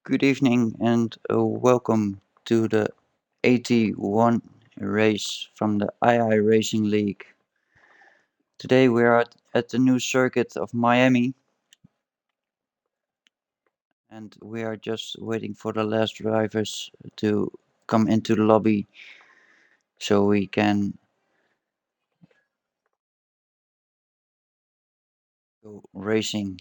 Good evening and welcome to the 81 race from the II Racing League. Today we are at the new circuit of Miami and we are just waiting for the last drivers to come into the lobby so we can go racing.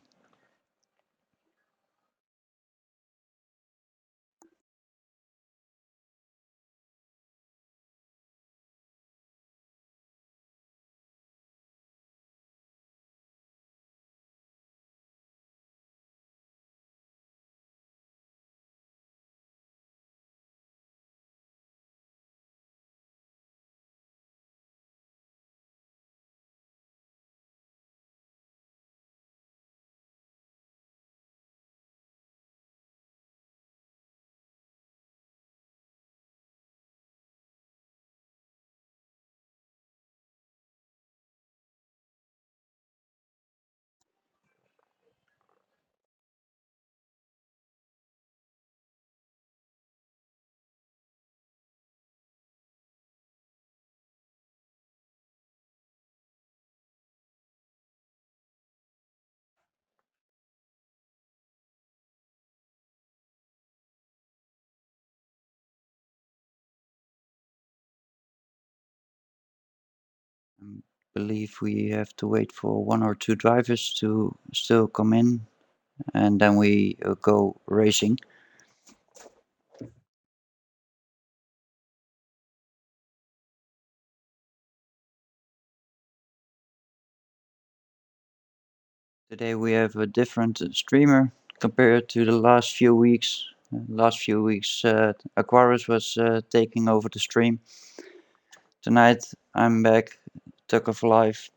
I believe we have to wait for one or two drivers to still come in and then we go racing. Today we have a different streamer compared to the last few weeks. Aquarius was taking over the stream. Tonight I'm back, Tuck of Life,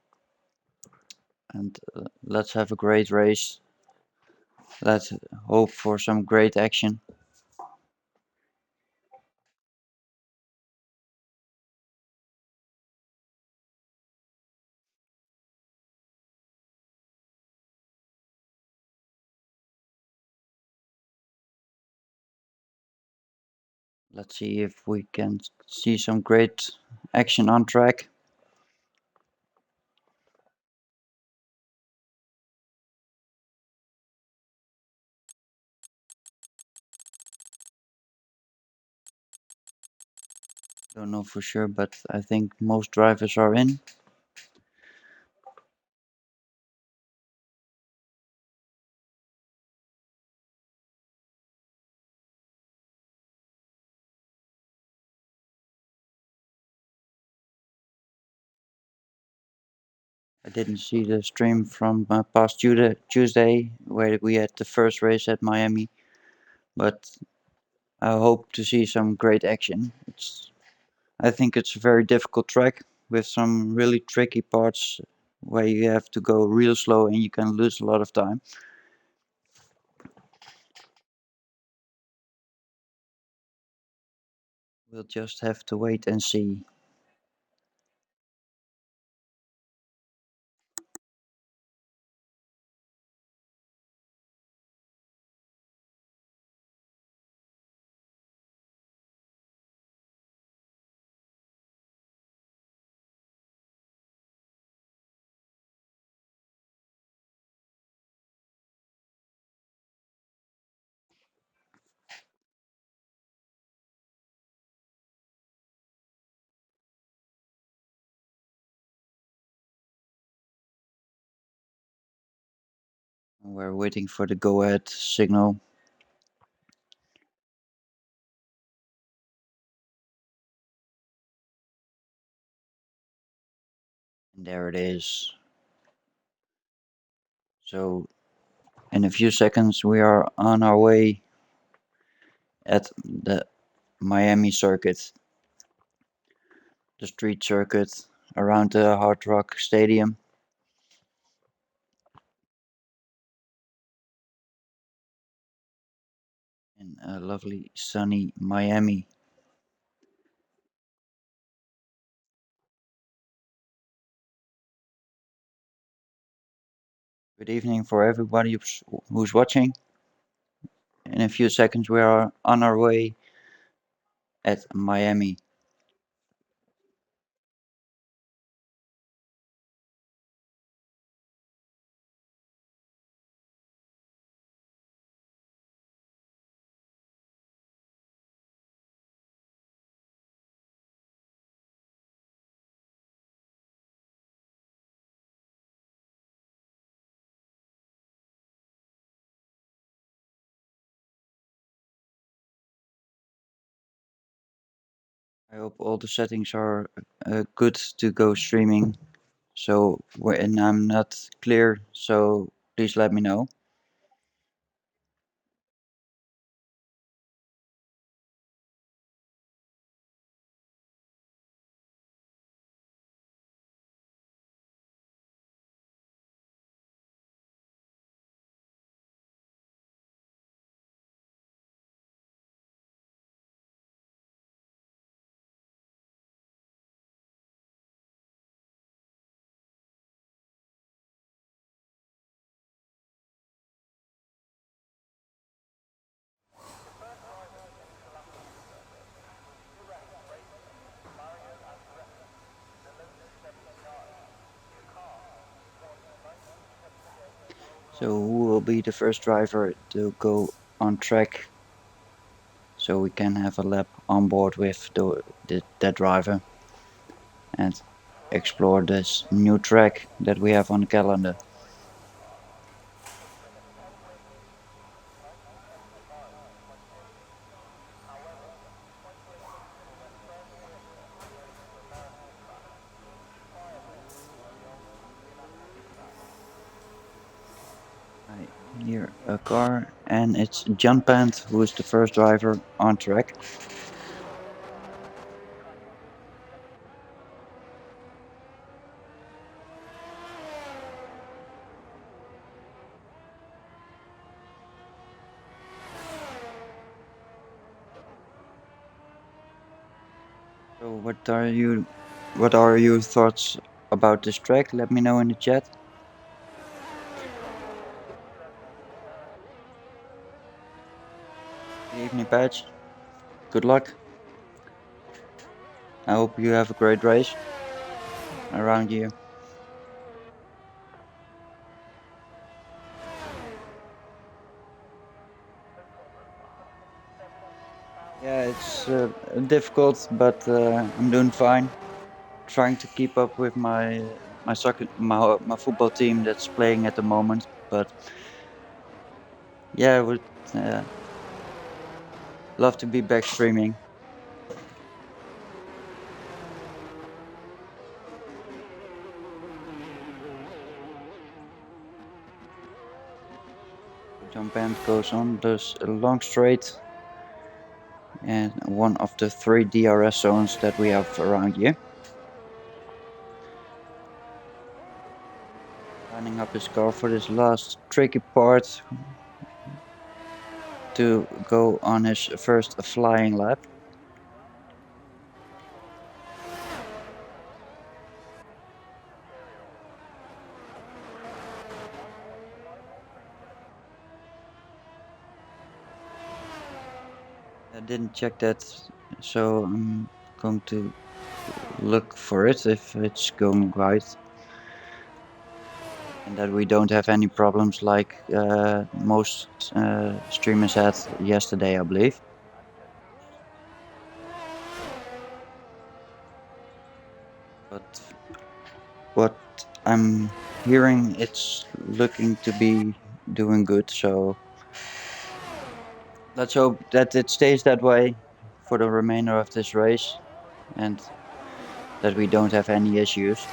and let's have a great race. Let's hope for some great action. Let's see if we can see some great action on track. Don't know for sure, but I think most drivers are in. I didn't see the stream from past Tuesday where we had the first race at Miami, but I hope to see some great action. I think it's a very difficult track with some really tricky parts where you have to go real slow and you can lose a lot of time. We'll just have to wait and see. We're waiting for the go-ahead signal. And there it is. So in a few seconds we are on our way at the Miami circuit, the street circuit around the Hard Rock Stadium. In a lovely sunny Miami. Good evening for everybody who's watching. in a few seconds we are on our way at Miami. I hope all the settings are good to go streaming. So when I'm not clear, so please let me know. So who will be the first driver to go on track so we can have a lap on board with that driver and explore this new track that we have on the calendar. I hear a car and it's John Pant who is the first driver on track. So what are your thoughts about this track? Let me know in the chat. Good evening, Patch. Good luck. I hope you have a great race around you. Yeah, it's difficult, but I'm doing fine. Trying to keep up with my soccer my football team that's playing at the moment. But yeah, I would uh, love to be back streaming. Jump band goes on. There's a long straight and one of the three DRS zones that we have around here. Lining up his car for this last tricky part to go on his first flying lap. I didn't check that, so I'm going to look for it if it's going right. And that we don't have any problems like most streamers had yesterday, I believe. But what I'm hearing, it's looking to be doing good. So let's hope that it stays that way for the remainder of this race and that we don't have any issues.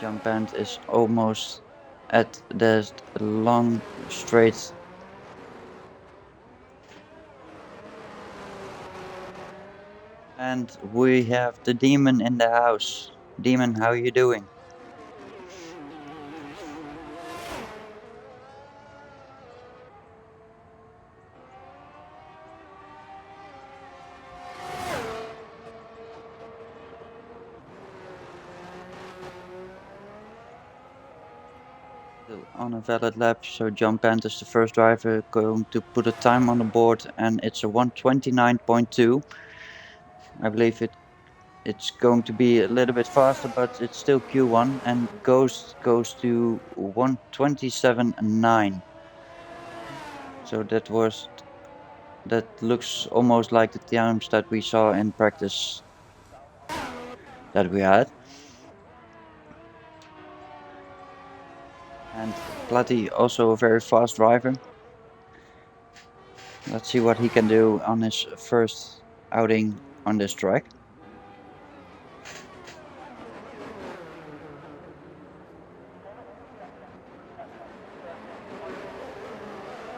Jump band is almost at the long straight. And we have the demon in the house. Demon, how are you doing? Still on a valid lap. So John Panter's the first driver going to put a time on the board, and it's a 1:29.2. I believe it's going to be a little bit faster, but it's still Q1, and Ghost goes to 1:27.9. So that looks almost like the times that we saw in practice that we had. And Platty also a very fast driver. Let's see what he can do on his first outing on this track.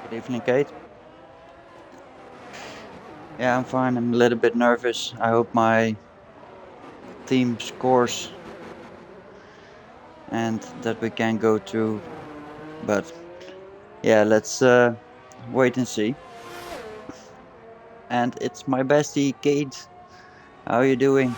Good evening, Kate. Yeah, I'm fine. I'm a little bit nervous. I hope my team scores and that we can go through. But yeah, let's wait and see. And it's my bestie, Kate. How are you doing?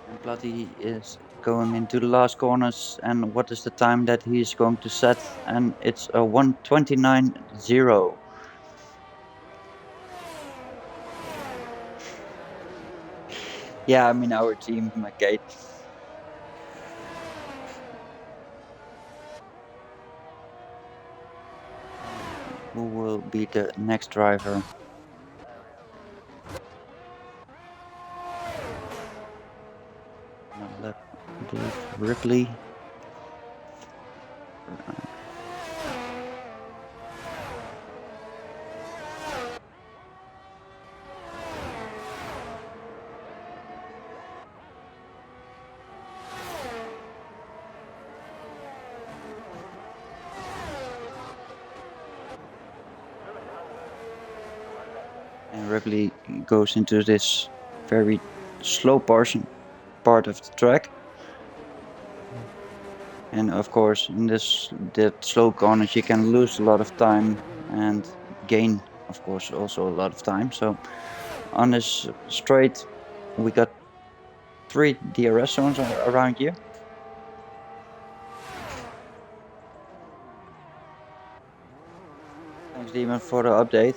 And Platty is going into the last corners. And what is the time that he's going to set? And it's a 1:29.0. Yeah, I'm in our team, Kate. Who will be the next driver? I believe Ripley. And Ripley goes into this very slow part of the track. And of course, in that slow corners, you can lose a lot of time and gain, of course, also a lot of time. So on this straight, we got 3 DRS zones around here. Thanks, Demon, for the update.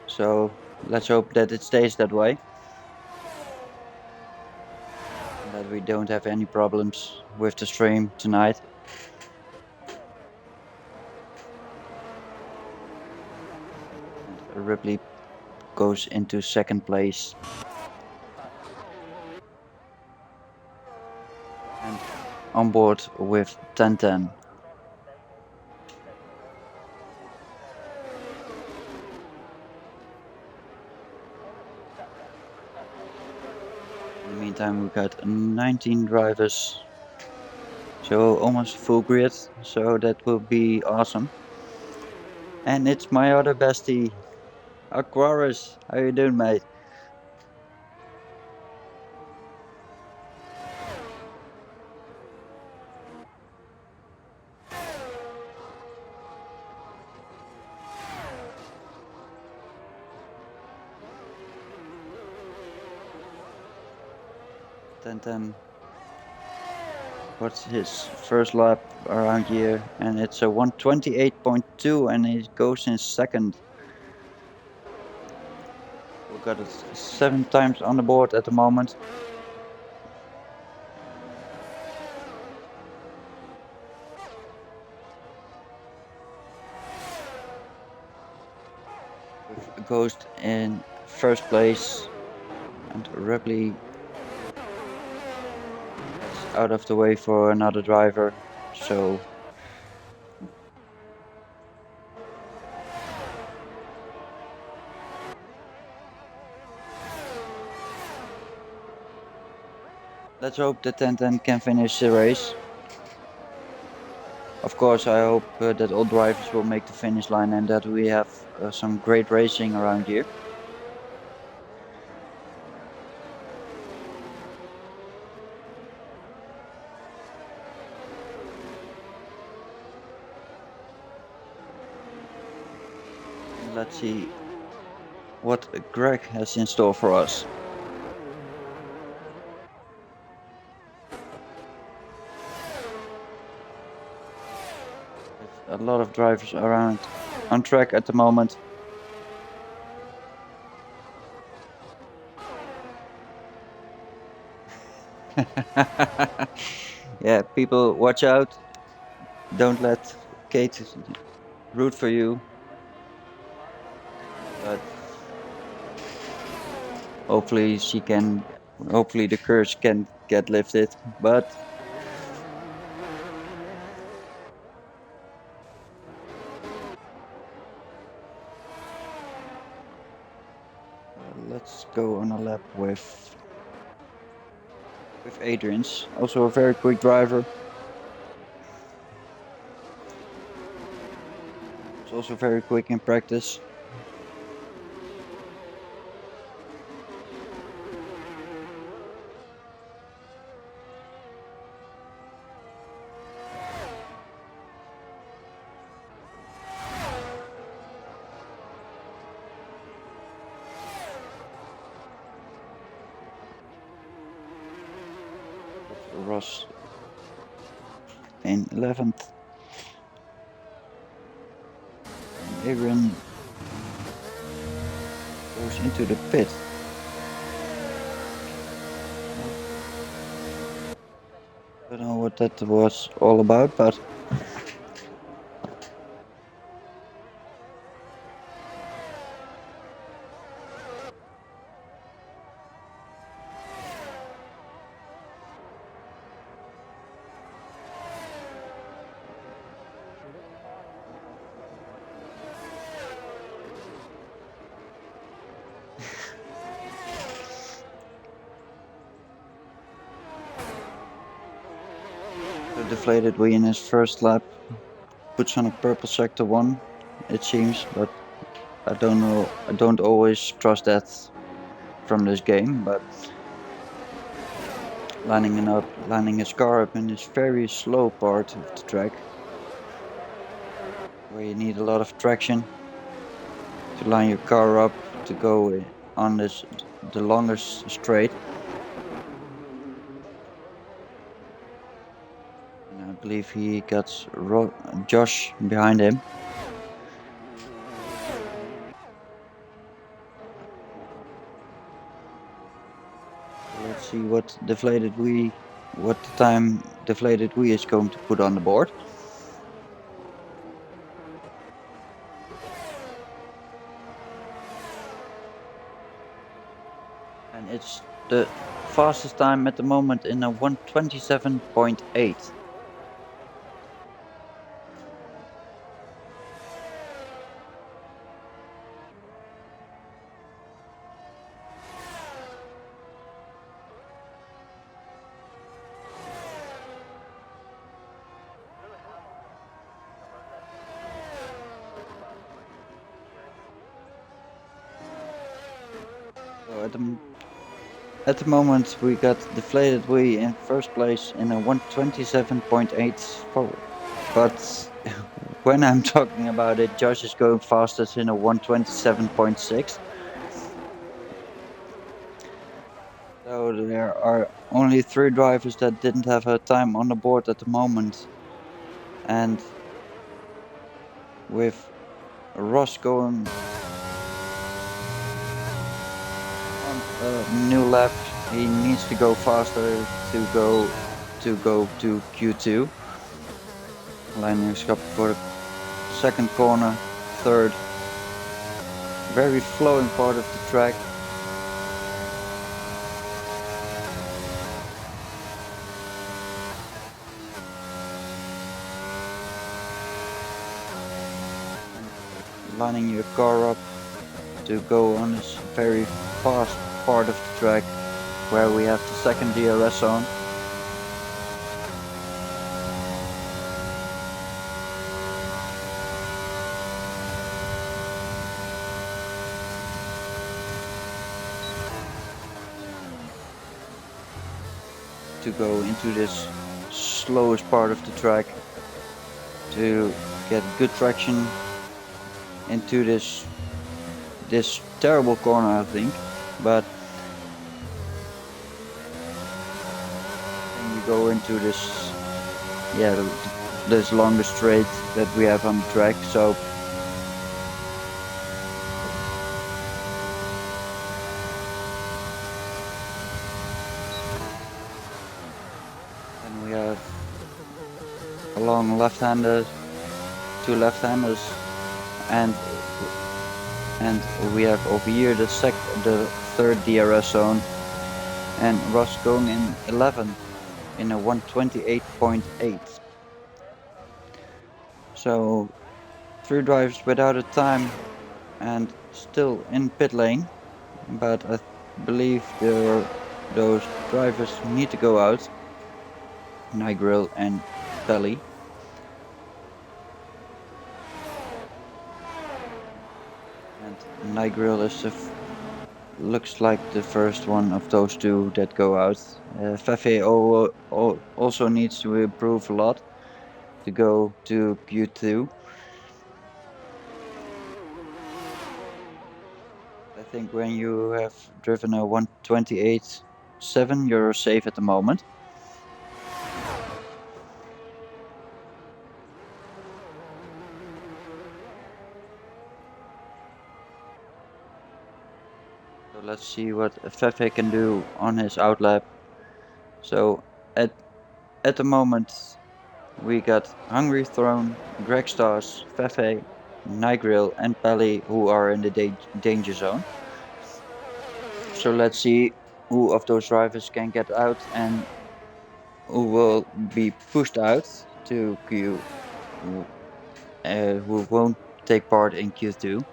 So let's hope that it stays that way. And that we don't have any problems with the stream tonight. And Ripley goes into second place. And on board with 1010. In the meantime, we got 19 drivers, so almost full grid, so that will be awesome. And it's my other bestie, Aquarius. How you doing, mate? Ten what's his first lap around here, and it's a 1:28.2, and he goes in second. We got it 7 times on the board at the moment. With Ghost in first place, and Ripley is out of the way for another driver. So let's hope that 1010 can finish the race. Of course, I hope that all drivers will make the finish line and that we have some great racing around here. Let's see what Greg has in store for us. a lot of drivers around on track at the moment. Yeah, people, watch out. Don't let Kate root for you. But hopefully she can. Hopefully the curse can get lifted. But let's go on a lap with Adrian's. Also a very quick driver. It's also very quick in practice. Ross in 11th. And Adrian goes into the pit. I don't know what that was all about, but the deflated wheel in his first lap puts on a purple sector 1, it seems, but I don't know. I don't always trust that from this game, but lining his car up in this very slow part of the track, where you need a lot of traction to line your car up to go on the longest straight. And I believe he got Josh behind him. Let's see what time deflated wheel is going to put on the board. And it's the fastest time at the moment in a 1:27.8. So at the moment we got deflated wheel in first place in a 1:27.8, but when I'm talking about it, Josh is going fastest in a 1:27.6. So there are only 3 drivers that didn't have a time on the board at the moment, and with Ross going on a new lap, he needs to go faster to go to Q2. Lining his up for the second corner, third. Very flowing part of the track. Lining your car up to go on this very fast part of the track where we have the second DRS on. To go into this slowest part of the track to get good traction into this terrible corner, I think, but then you go into this this longest straight that we have on the track. So and we have a long left-hander, two left-handers, and we have over here the third DRS zone, and Ross going in 11 in a 128.8. So 3 drivers without a time and still in pit lane, but I believe those drivers need to go out, Nigel and Belly. And Nigel looks like the first one of those two that go out. Fefe also needs to improve a lot to go to Q2. I think when you have driven a 128.7, you're safe at the moment. So let's see what Fefe can do on his outlap. So at the moment we got Hungry Throne, Greg Stars, Fefe, Nigel and Pelly who are in the danger zone. So let's see who of those drivers can get out and who will be pushed out to Q, who won't take part in Q2.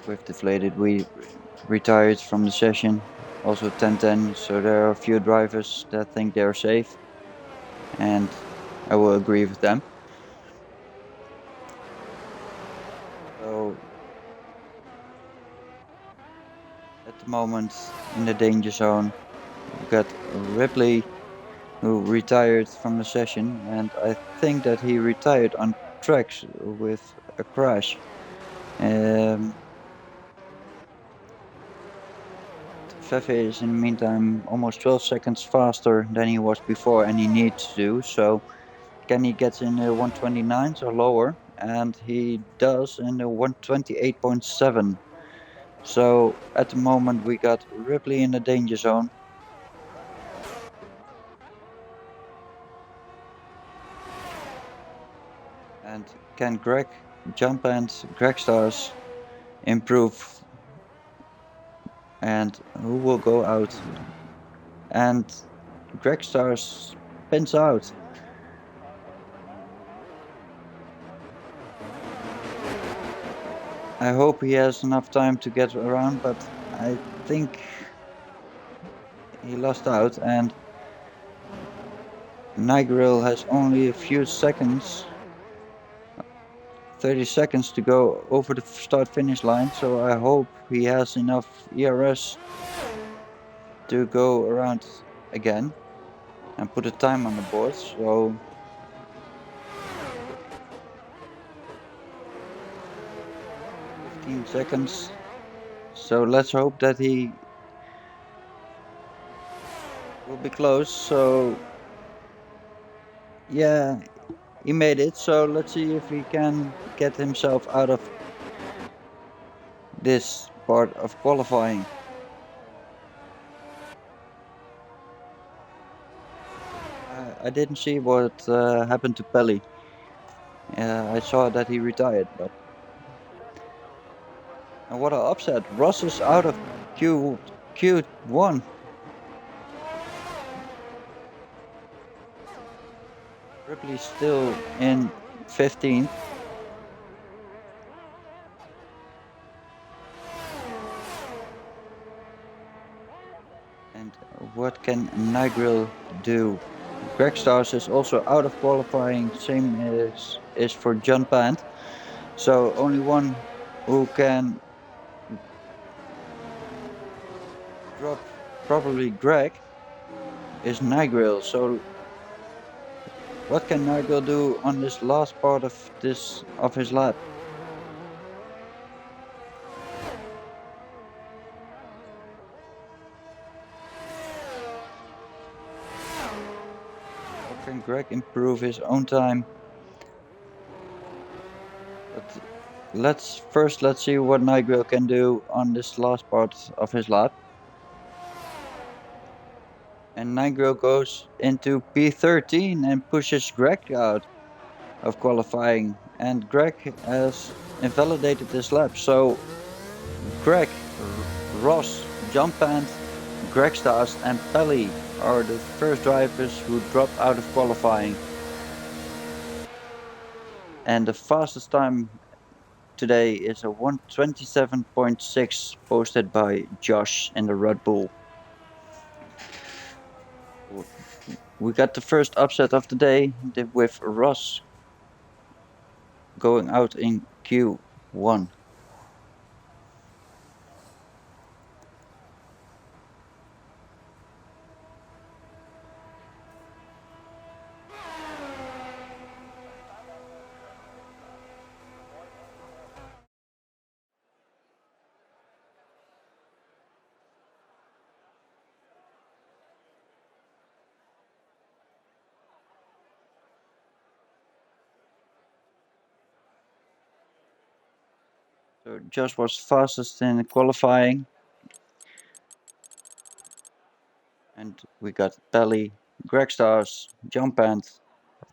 With deflated, we retired from the session, also 10-10, so there are a few drivers that think they're safe, and I will agree with them. So at the moment in the danger zone we got Ripley who retired from the session, and I think that he retired on tracks with a crash. Fefe is in the meantime almost 12 seconds faster than he was before, and he needs to, so can he get in the 129s or lower? And he does in the 128.7. So at the moment we got Ripley in the danger zone. And can Greg jump and Greg Stars improve? And who will go out? And Greg Stars spins out. I hope he has enough time to get around, but I think he lost out, and Nigel has only a few seconds, 30 seconds to go over the start finish line, so I hope he has enough ERS to go around again and put a time on the board. So 15 seconds. So let's hope that he will be close. So yeah, he made it. So let's see if he can get himself out of this part of qualifying. I didn't see what happened to Pelly. I saw that he retired, but and what an upset! Ross is out of Q1. Ripley still in 15th. And what can Nigel do? Greg Stars is also out of qualifying, same is for John Pant. So only one who can drop probably Greg is Nigel. So what can Nigel do on this last part of his lap? Or can Greg improve his own time? But let's see what Nigel can do on this last part of his lap. And Nigel goes into P13 and pushes Greg out of qualifying. And Greg has invalidated this lap. So Greg, Ross, John Pant, Greg Stas, and Pelly are the first drivers who dropped out of qualifying. And the fastest time today is a 1:27.6 posted by Josh in the Red Bull. We got the first upset of the day with Ross going out in Q1. So Josh was fastest in qualifying. And we got Pelly, Greg Stars, John Pant,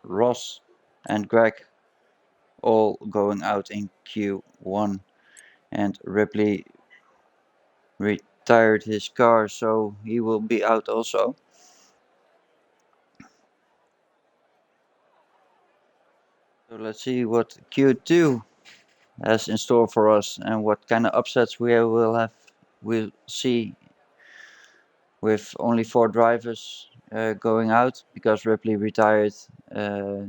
Ross, and Greg all going out in Q1. And Ripley retired his car, so he will be out also. So let's see what Q2 has in store for us and what kind of upsets we'll see with only 4 drivers going out because Ripley retired, uh,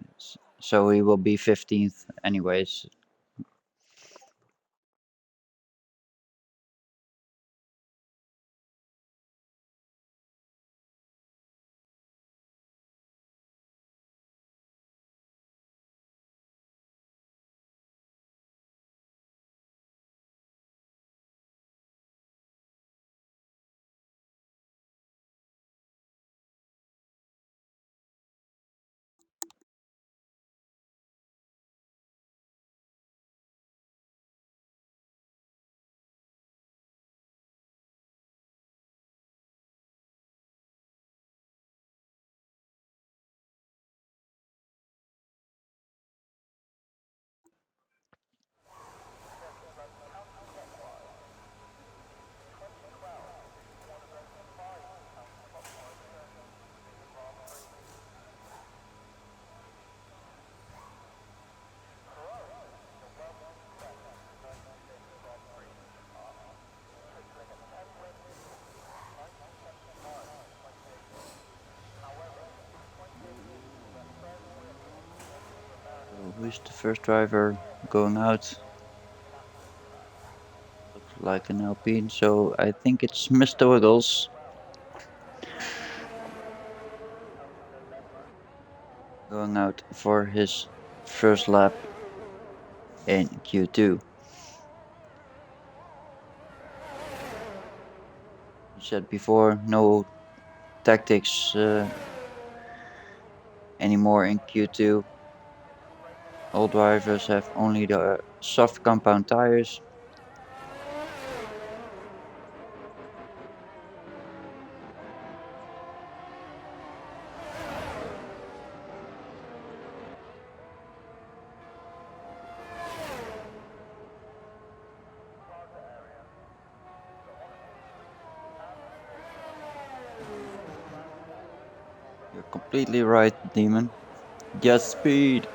so he will be 15th anyways. Who's the first driver going out? Looks like an Alpine, so I think it's Mr. Wiggles going out for his first lap in Q2. You said before, no tactics anymore in Q2. All drivers have only the soft compound tires. You're completely right, Demon. Just speed.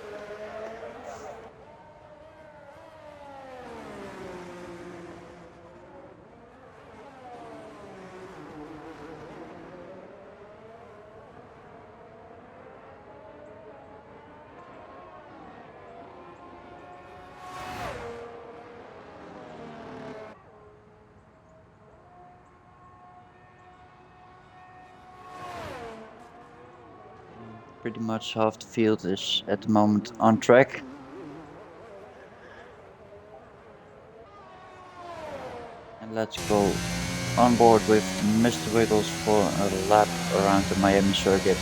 Pretty much half the field is at the moment on track. And let's go on board with Mr. Wiggles for a lap around the Miami circuit.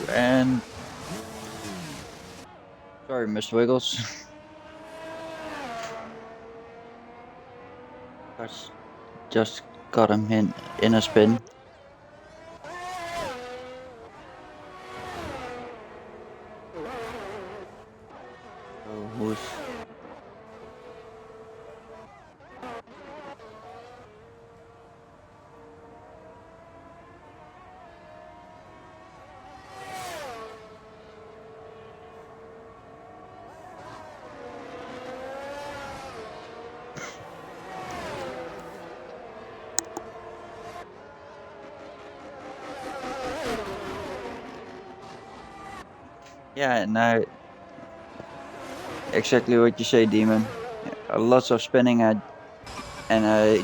And sorry, Mr. Wiggles. Just got him in a spin. So who's yeah, and exactly what you say, Demon. Lots of spinning, and I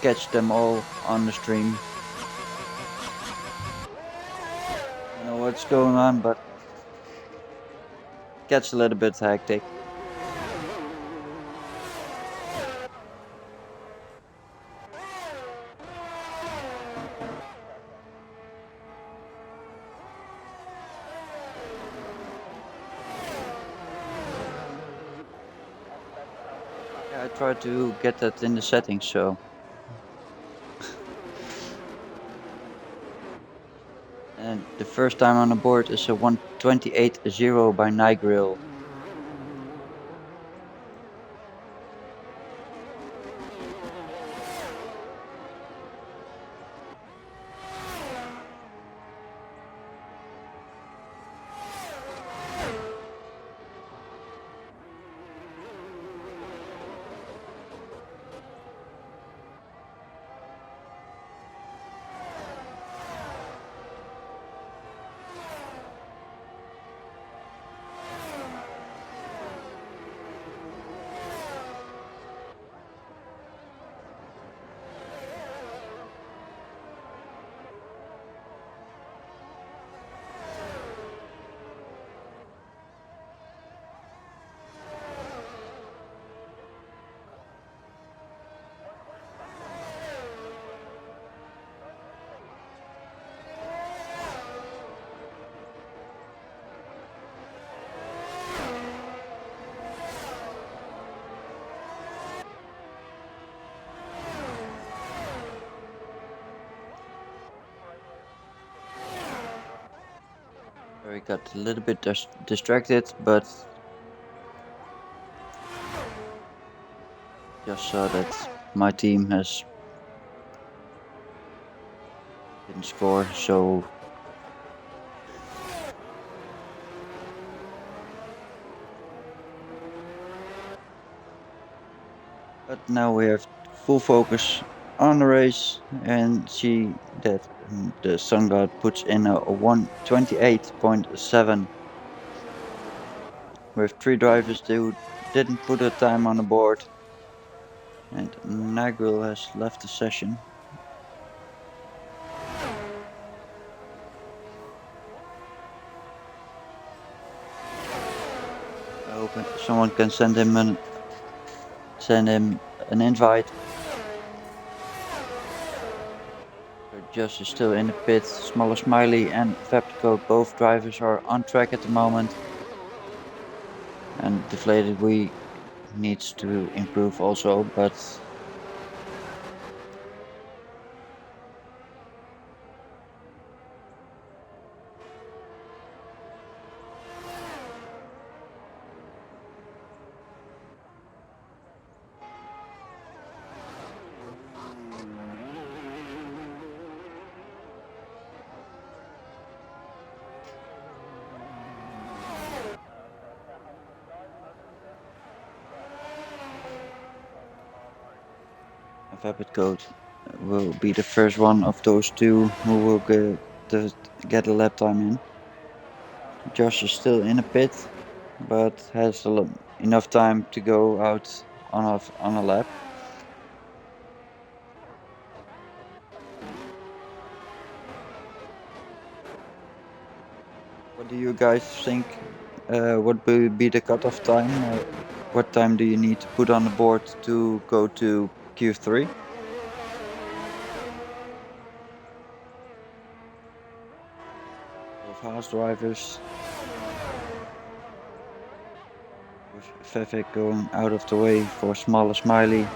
catch them all on the stream. I don't know what's going on, but it gets a little bit hectic. Yeah, I tried to get that in the settings, so. And the first time on the board is a 128.0 by IIRL. I got a little bit distracted, but just saw that my team didn't score, so but now we have full focus on the race and see that the Sun God puts in a 128.7 with 3 drivers who didn't put a time on the board, and Nagril has left the session. I hope someone can send him an invite. Josh is still in the pit. Smaller Smiley and Fabco, both drivers are on track at the moment. And Deflated we needs to improve also, but Fabco will be the first one of those two who will get a lap time in. Josh is still in a pit, but has enough time to go out on a lap. What do you guys think? What will be the cutoff time? What time do you need to put on the board to go to Q3? Of Haas drivers, with Vivek going out of the way for smaller Smiley.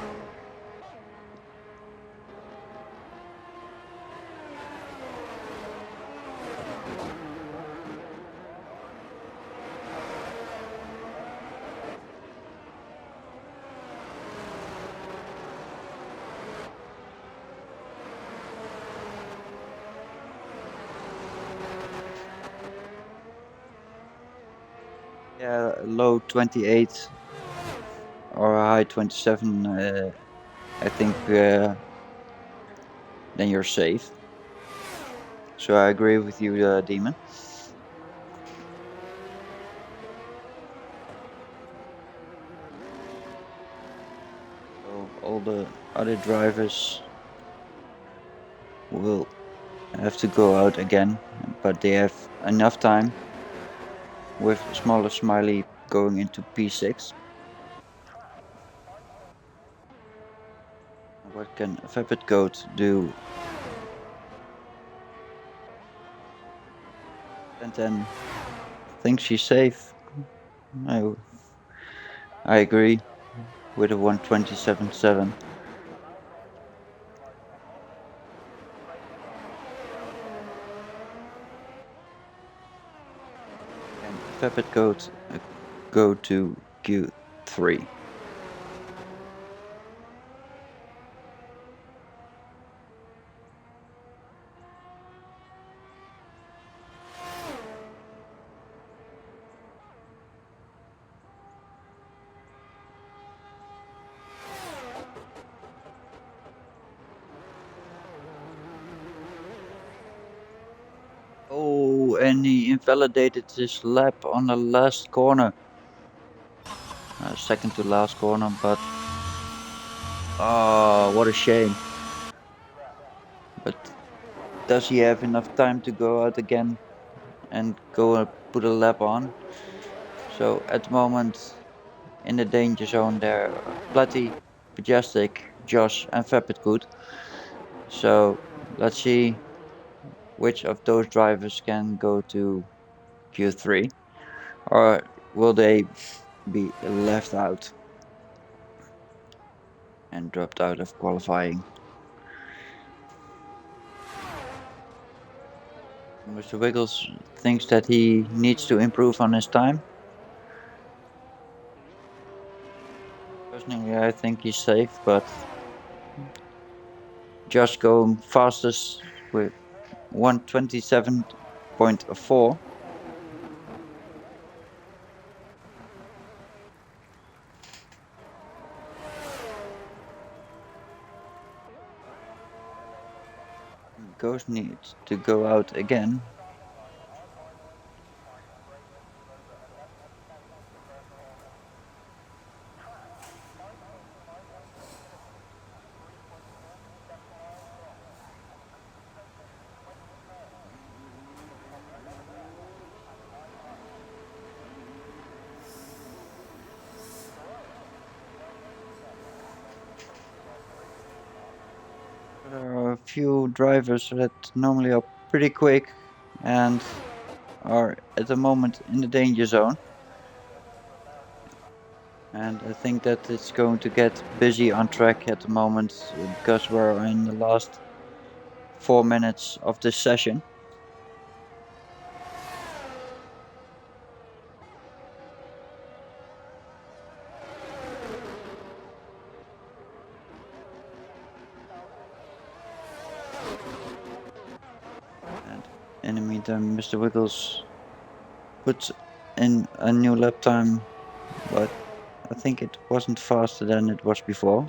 Yeah, low 28 or a high 27. I think then you're safe. So I agree with you, Demon. So all the other drivers will have to go out again, but they have enough time with smaller Smiley going into P6. What can Vapid Goat do? And then thinks she's safe. I, I agree with a 127.7. Can Vapid Goat go to Q3? Oh, and he invalidated his lap on the last corner. Second to last corner, but oh, what a shame. But does he have enough time to go out again and go put a lap on? So at the moment in the danger zone there are Platty, Majestic, Josh and Vapidgood. So let's see which of those drivers can go to Q3, or will they be left out and dropped out of qualifying? Mr. Wiggles thinks that he needs to improve on his time. Personally, I think he's safe, but just going fastest with 127.4. Ghost needs to go out again. There are a few drivers that normally are pretty quick and are at the moment in the danger zone. And I think that it's going to get busy on track at the moment because we're in the last 4 minutes of this session. And in the meantime, Mr. Wiggles puts in a new lap time, but I think it wasn't faster than it was before.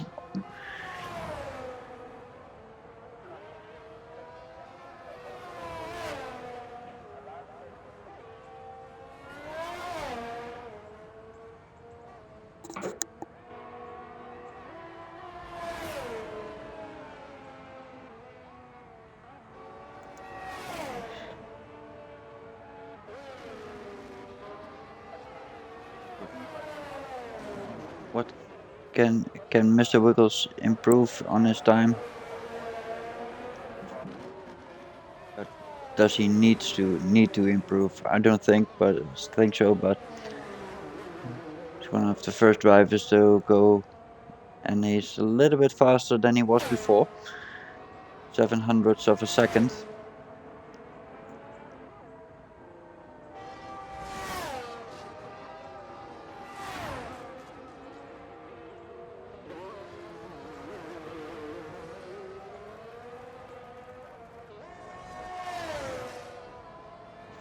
What can Mr. Wiggles improve on his time? But does he need to improve? I don't think so. But he's one of the first drivers to go, and he's a little bit faster than he was before. 700ths of a second.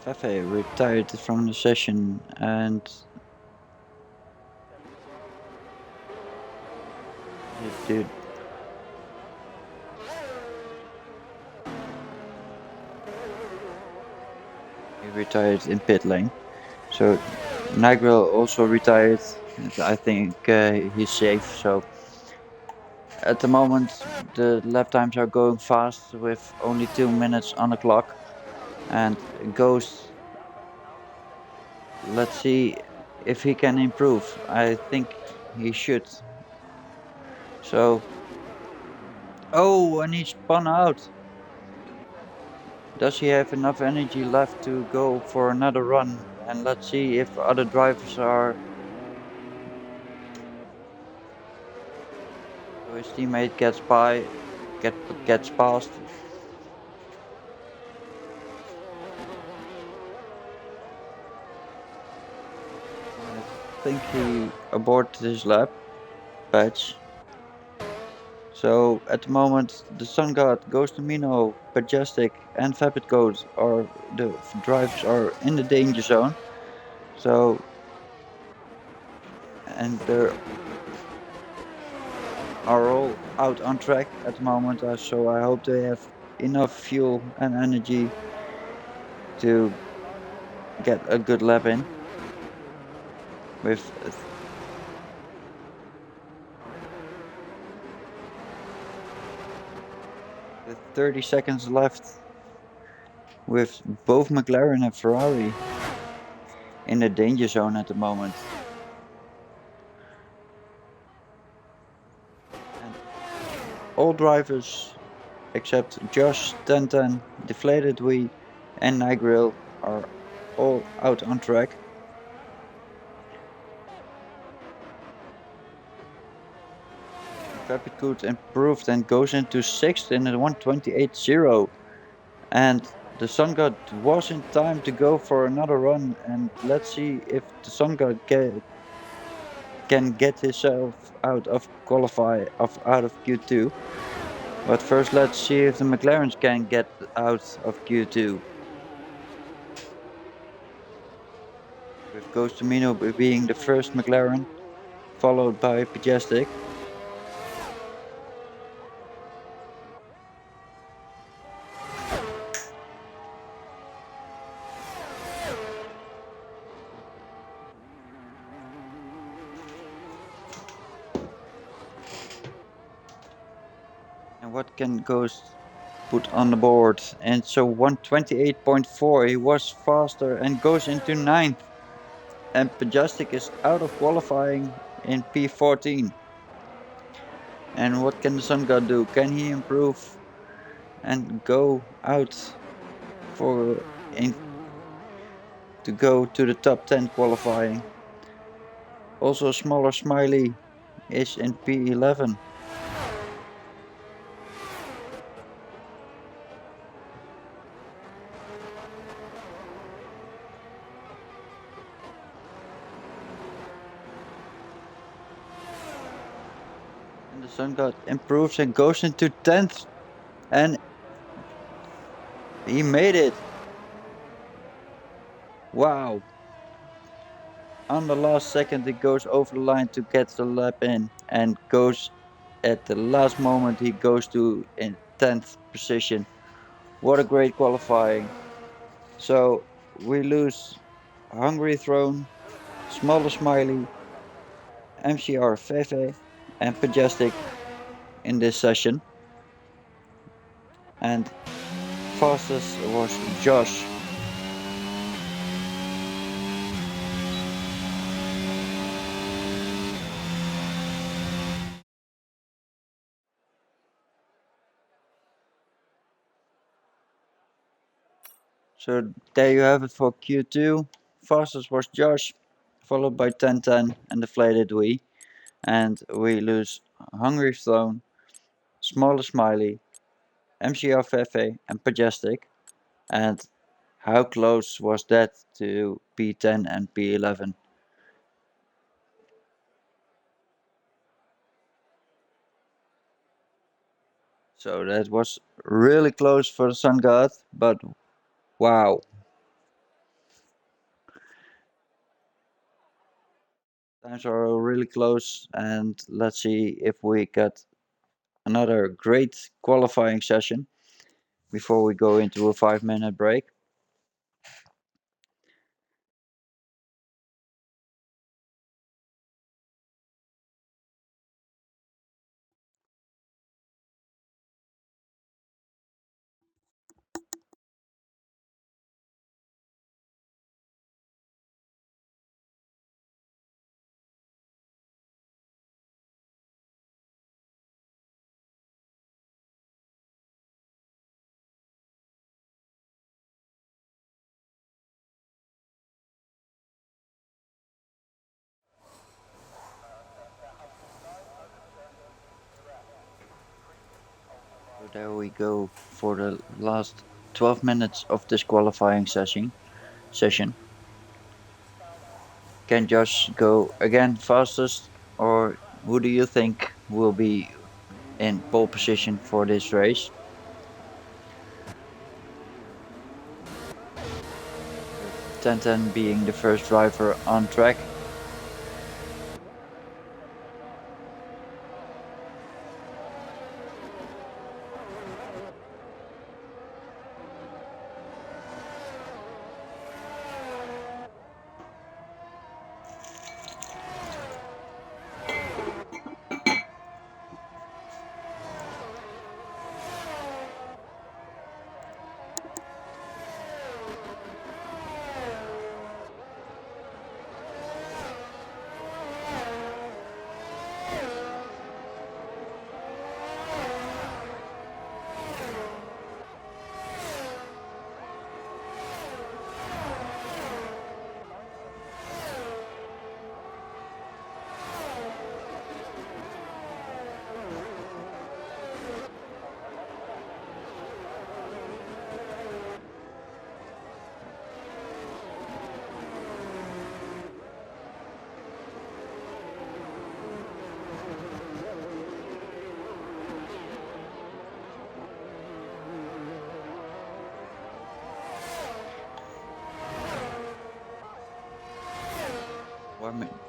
Fefe retired from the session, and he retired in pit lane. So Nigel also retired. I think he's safe. So at the moment, the lap times are going fast with only 2 minutes on the clock. And Ghost, let's see if he can improve. I think he should. So, oh, and he spun out. Does he have enough energy left to go for another run? And let's see if other drivers are. So his teammate gets past. I think he aborted his lap patch. So at the moment, the Sun God, Ghost Amino, Majestic, and Vapid Code are the drivers are in the danger zone. So, and they are all out on track at the moment. So I hope they have enough fuel and energy to get a good lap in. With 30 seconds left, with both McLaren and Ferrari in the danger zone at the moment. And all drivers except Josh, Tenten, Deflated Wii, and Nigel are all out on track. Rapid improved and goes into 6th in a 1:28.0. And the Sun God was in time to go for another run. And let's see if the Sun God can get himself out of out of Q2. But first, let's see if the McLarens can get out of Q2. With Ghost Amino being the first McLaren, followed by Majestic. And what can Ghost put on the board? And so 1:28.4, he was faster and goes into 9th. And Majestic is out of qualifying in P14. And what can the Sun God do? Can he improve and go out to go to the top 10 qualifying? Also, smaller Smiley is in P11. And the Sun God improves and goes into 10th. And he made it. Wow. On the last second, he goes over the line to get the lap in, and goes at the last moment, he goes to in 10th position. What a great qualifying. So we lose Hungry Throne, Smaller Smiley, MCR Fefe, and Majestic in this session. And fastest was Josh. So there you have it for Q2. Fastest was Josh, followed by 1010 and Deflated Wee. And we lose Hungry Stone, Smaller Smiley, MCR Fefe, and Majestic. And how close was that to P10 and P11? So that was really close for the Sun God, but wow. Times are really close, and let's see if we get another great qualifying session before we go into a 5-minute break. So there we go for the last 12 minutes of this qualifying session. Can Josh go again fastest, or who do you think will be in pole position for this race? 1010 being the first driver on track.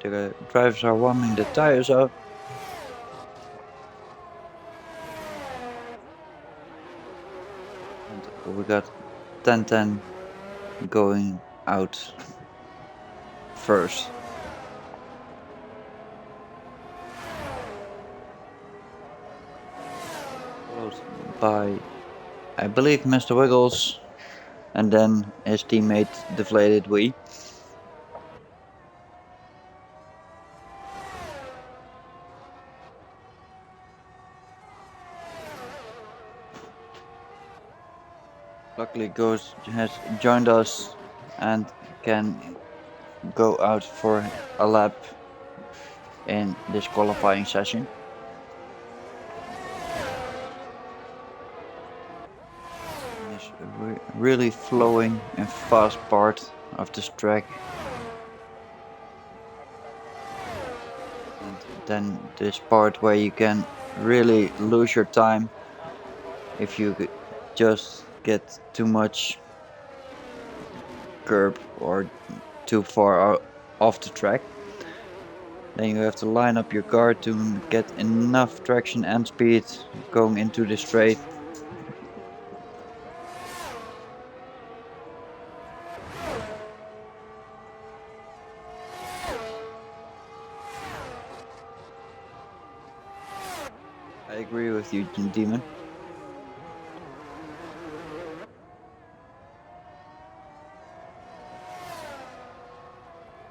The drivers are warming the tires up. And we got 1010 going out first. Followed by, I believe, Mr. Wiggles, and then his teammate Deflated Wee. Luckily, Ghost has joined us and can go out for a lap in this qualifying session. It's really flowing and fast part of this track. And then this part where you can really lose your time if you just get too much curb or too far off the track. Then you have to line up your car to get enough traction and speed going into the straight. I agree with you, Demon.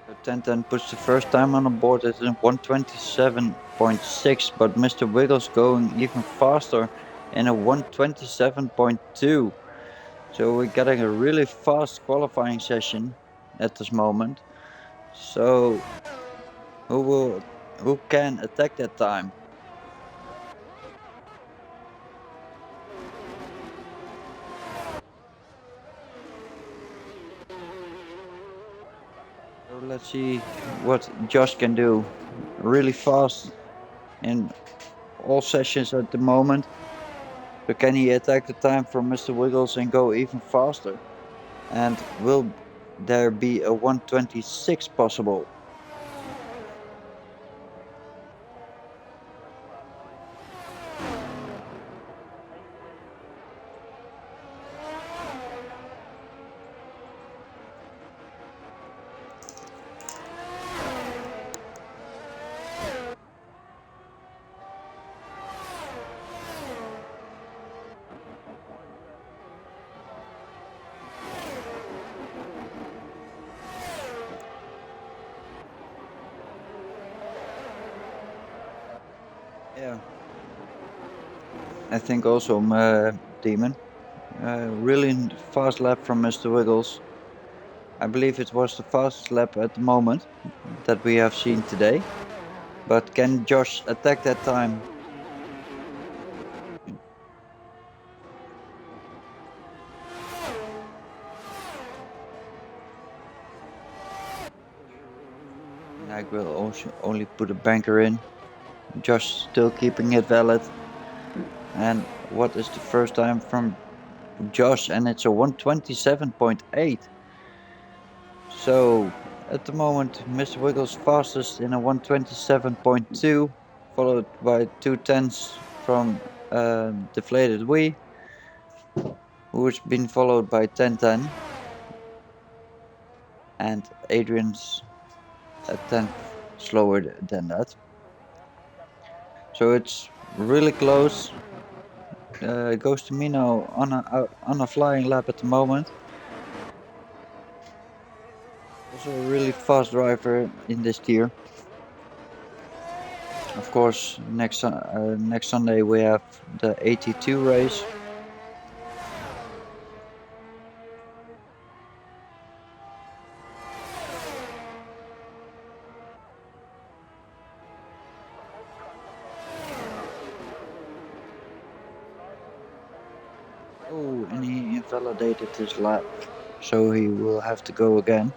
So 1010 puts the first time on the board at 127.6, but Mr. Wiggles going even faster in a 127.2. So we're getting a really fast qualifying session at this moment. So who can attack that time? So let's see what Josh can do. Really fast in all sessions at the moment. So can he attack the time from Mr. Wiggles and go even faster? And will there be a 126 possible? Yeah, I think also Demon. Really fast lap from Mr. Wiggles. I believe it was the fastest lap at the moment that we have seen today. But can Josh attack that time? Nag will also only put a banker in. Josh still keeping it valid. And what is the first time from Josh? And it's a 127.8. So at the moment, Mr. Wiggles fastest in a 127.2, followed by 2 tenths from Deflated Wii, who's been followed by 1010, and Adrian's a tenth slower than that. So it's really close. It goes to Mino on a flying lap at the moment. Also a really fast driver in this tier. Of course, next Sunday we have the 82 race. Oh, and he invalidated his lap, so he will have to go again.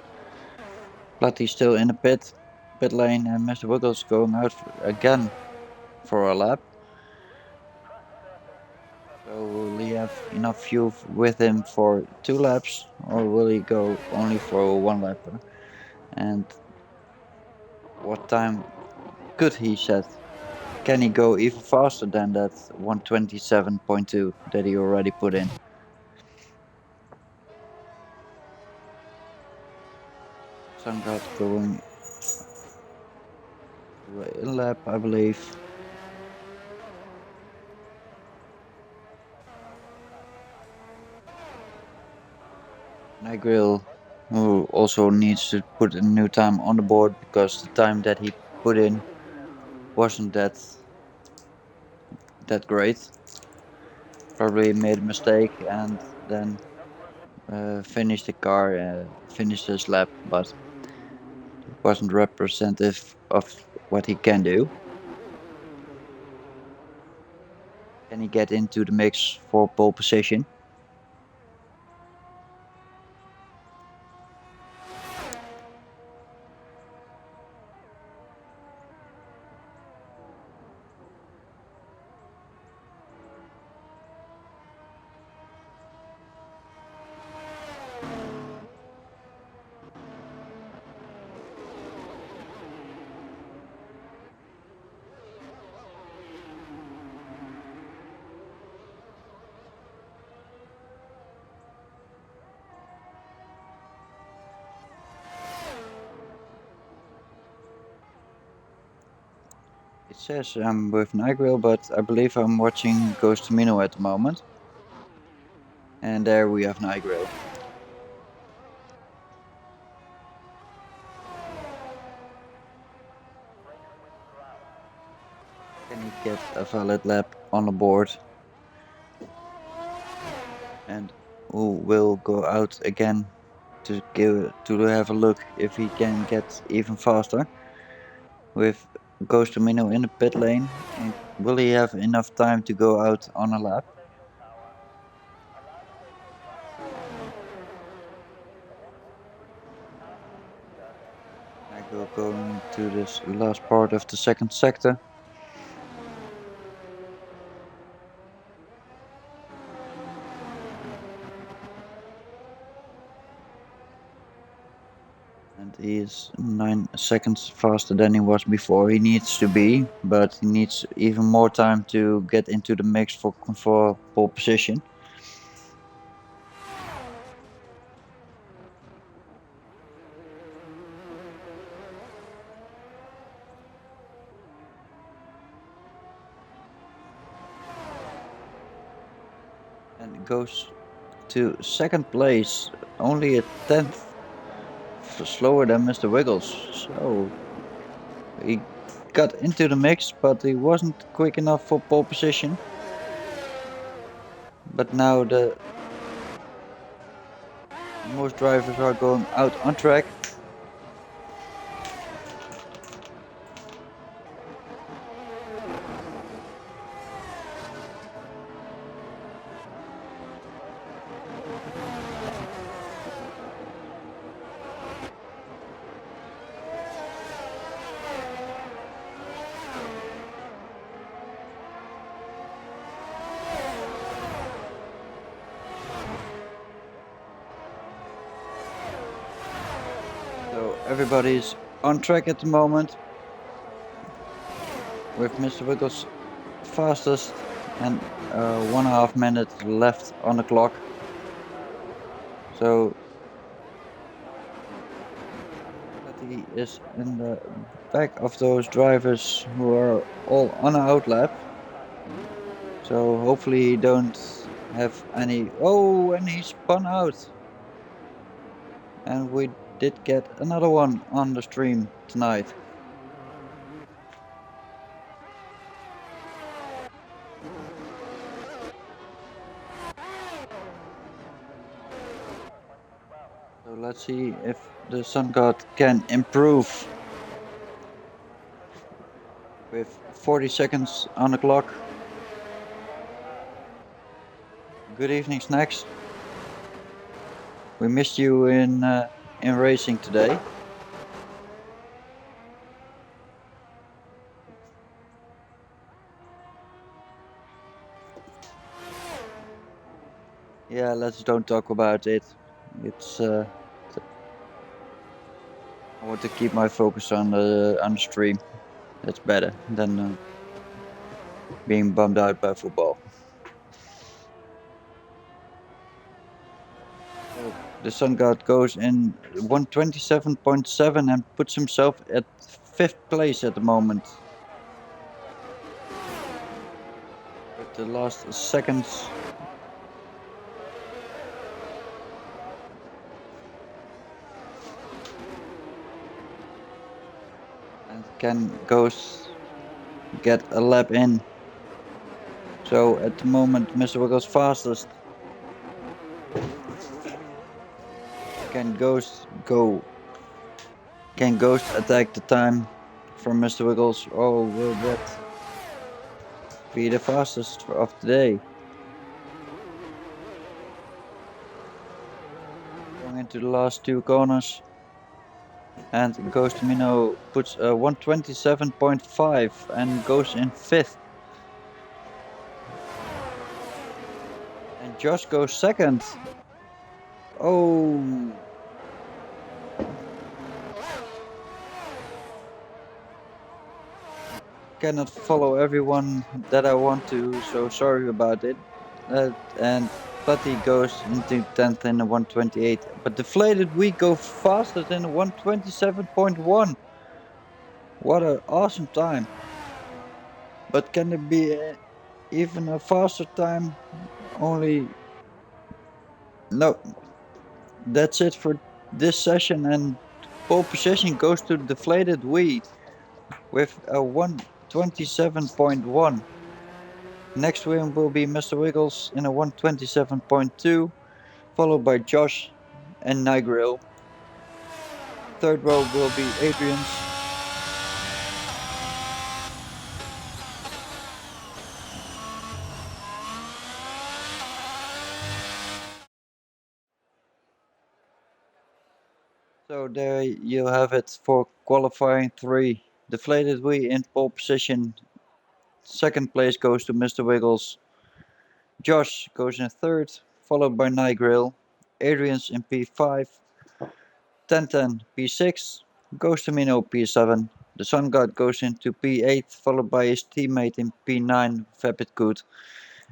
But he's still in the pit lane, and Mr. Wiggles going out again for a lap. So will he have enough fuel with him for 2 laps, or will he go only for one lap? And what time could he set? Can he go even faster than that 127.2 that he already put in? Sangad going a lap, I believe. Nigel, who also needs to put a new time on the board because the time that he put in wasn't that great. Probably made a mistake and then finished the car, finished his lap, but it wasn't representative of what he can do. Can he get into the mix for pole position? It says I'm with Nigel, but I believe I'm watching Ghost Mino at the moment. And there we have Nigel. Can he get a valid lap on the board? And who will go out again to have a look if he can get even faster with Ghost Domino in the pit lane, and will he have enough time to go out on a lap? I go going to this last part of the second sector. And he is 9 seconds faster than he was before. He needs to be, but he needs even more time to get into the mix for pole position. And goes to second place, only a tenth slower than Mr. Wiggles. So he got into the mix, but he wasn't quick enough for pole position. But now most drivers are going out on track. So everybody's on track at the moment, with Mr. Wiggles fastest and 1.5 minutes left on the clock. So he is in the back of those drivers who are all on an outlap. So hopefully he don't have any. Oh, and he spun out. And we did get another one on the stream tonight. So let's see if the Sun God can improve. With 40 seconds on the clock. Good evening, Snacks. We missed you in racing today. Yeah, let's don't talk about it. It's I want to keep my focus on the stream. That's better than being bummed out by football. So the Sun God goes in 127.7 and puts himself at 5th place at the moment. With the last seconds. And can Ghost get a lap in? So at the moment, Mr. Wiggles fastest. Can Ghost go? Can Ghost attack the time from Mr. Wiggles? Oh, will that be the fastest of the day? Going into the last 2 corners. And Ghost Mino puts a 127.5 and goes in 5th. And Josh goes 2nd. Oh. Cannot follow everyone that I want to, so sorry about it. And Putty goes into 10th in the 128. But Deflated we go faster than the 127.1. What an awesome time. But can there be even a faster time? Only... No. That's it for this session, and pole position goes to Deflated we with a 127.1. Next win will be Mr. Wiggles in a 127.2. followed by Josh and Nigril. Third row will be Adrian's. So there you have it for qualifying 3. Deflated we in pole position. Second place goes to Mr. Wiggles. Josh goes in third, followed by Nigril. Adrian's in P5. Tenten P6. Goes to Mino P7. The Sun God goes into P8, followed by his teammate in P9, Vapid Good.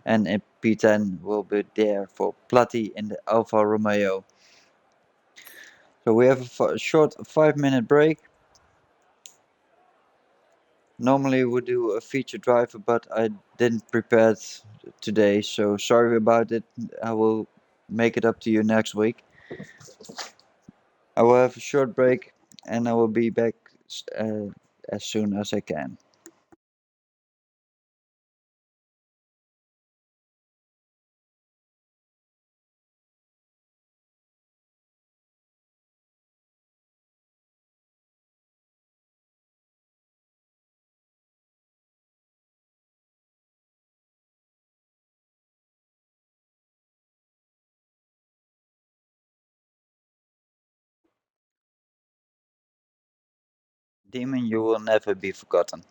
And in P10 will be there for Platti in the Alfa Romeo. So we have a short 5-minute break. Normally we do a feature driver, but I didn't prepare it today, so sorry about it. I will make it up to you next week. I will have a short break and I will be back uh, as soon as I can. Demon, you will never be forgotten.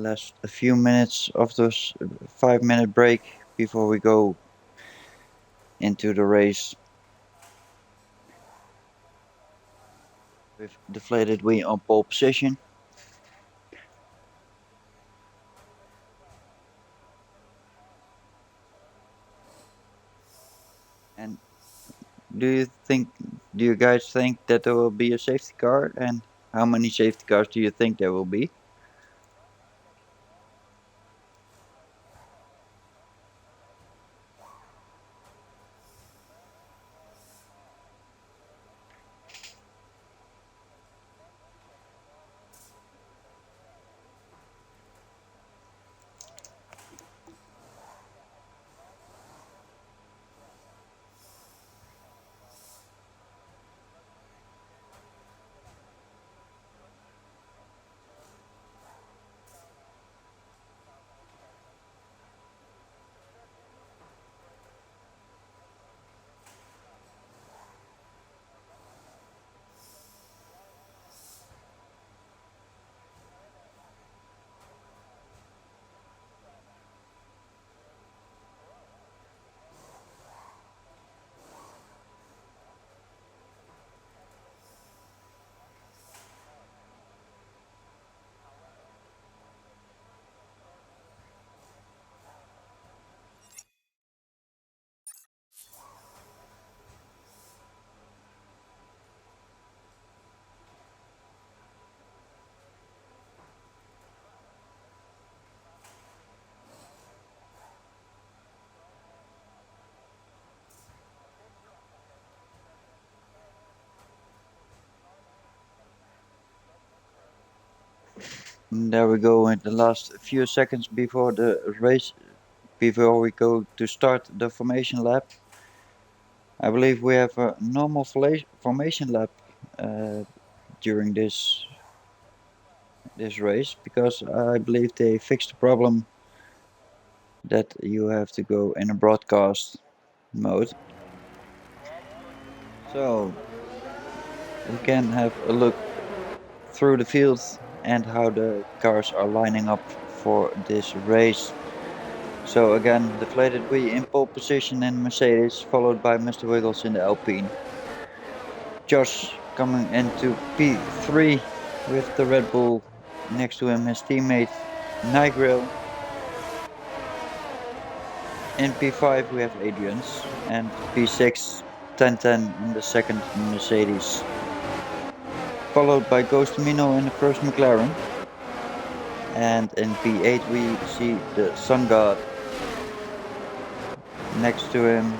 last a few minutes of this 5 minute break before we go into the race with deflated wing on pole position. And do you guys think that there will be a safety car? And how many safety cars do you think there will be? And there we go in the last few seconds before the race, before we go to start the formation lap. I believe we have a normal formation lap uh, during this race because I believe they fixed the problem that you have to go in a broadcast mode. So we can have a look through the fields and how the cars are lining up for this race. So again, deflated we in pole position in Mercedes, followed by Mr. Wiggles in the Alpine. Josh coming into P3 with the Red Bull next to him, his teammate Nigel. In P5 we have Adrian's, and P6 1010 in the second Mercedes. Followed by Ghost Mino in the first McLaren. And in P8 we see the Sun God. Next to him,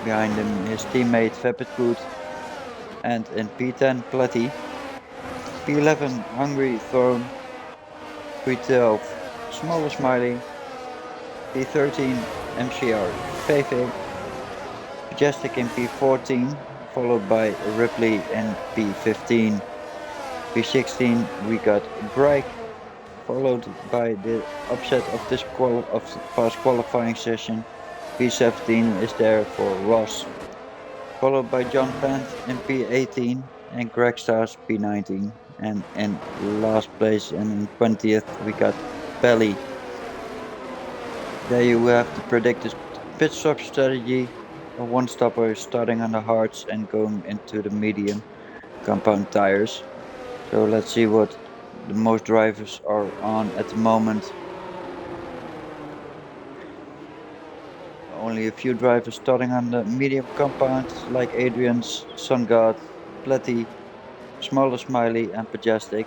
behind him, his teammate Vepetgood. And in P10 Platy. P11 Hungry Throne. P12 Smaller Smiley. P13 MCR Fefe. Majestic in P14, followed by Ripley in P15. P16 we got Greg, followed by the upset of this past qualifying session. P17 is there for Ross, followed by John Pant in P18 and Greg Stars P19. And in last place and in 20th we got Belly. There you have to predict this pit stop strategy. A one stopper starting on the hards and going into the medium compound tires. So let's see what the most drivers are on at the moment. Only a few drivers starting on the medium compound like Adrian's, Sun God, Platy, Smaller Smiley and Majestic.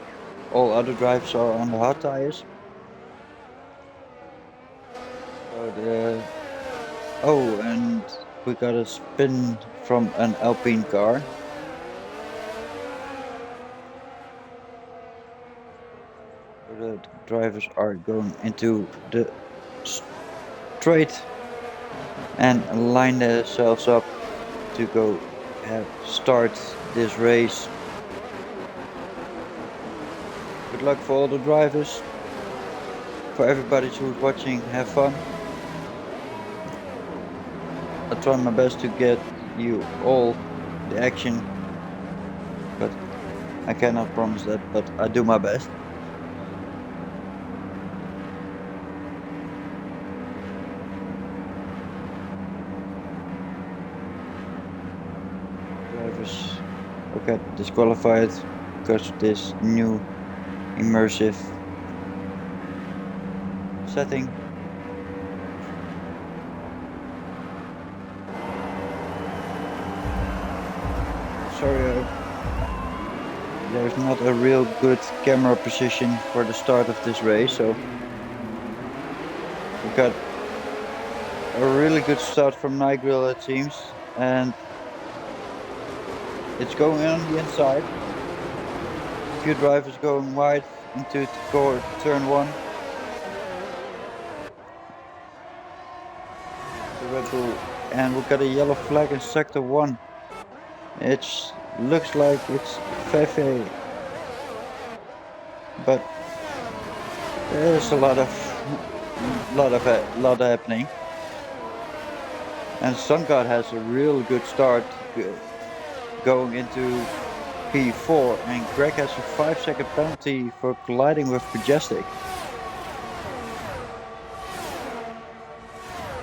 All other drivers are on the hard tires. And we got a spin from an Alpine car. The drivers are going into the straight and line themselves up to go start this race. Good luck for all the drivers. For everybody who's watching, have fun. I'll try my best to get you all the action, but I cannot promise that, but I do my best. got disqualified because of this new immersive setting. Sorry, there's not a real good camera position for the start of this race, so we got a really good start from IIRL, it seems, and it's going on the inside. A few drivers going wide into turn 1. The Red Bull, and we got a yellow flag in sector 1. It looks like it's Fefe, but there's a lot happening. And SunGod has a real good start going into P4, and Greg has a 5-second penalty for colliding with Majestic.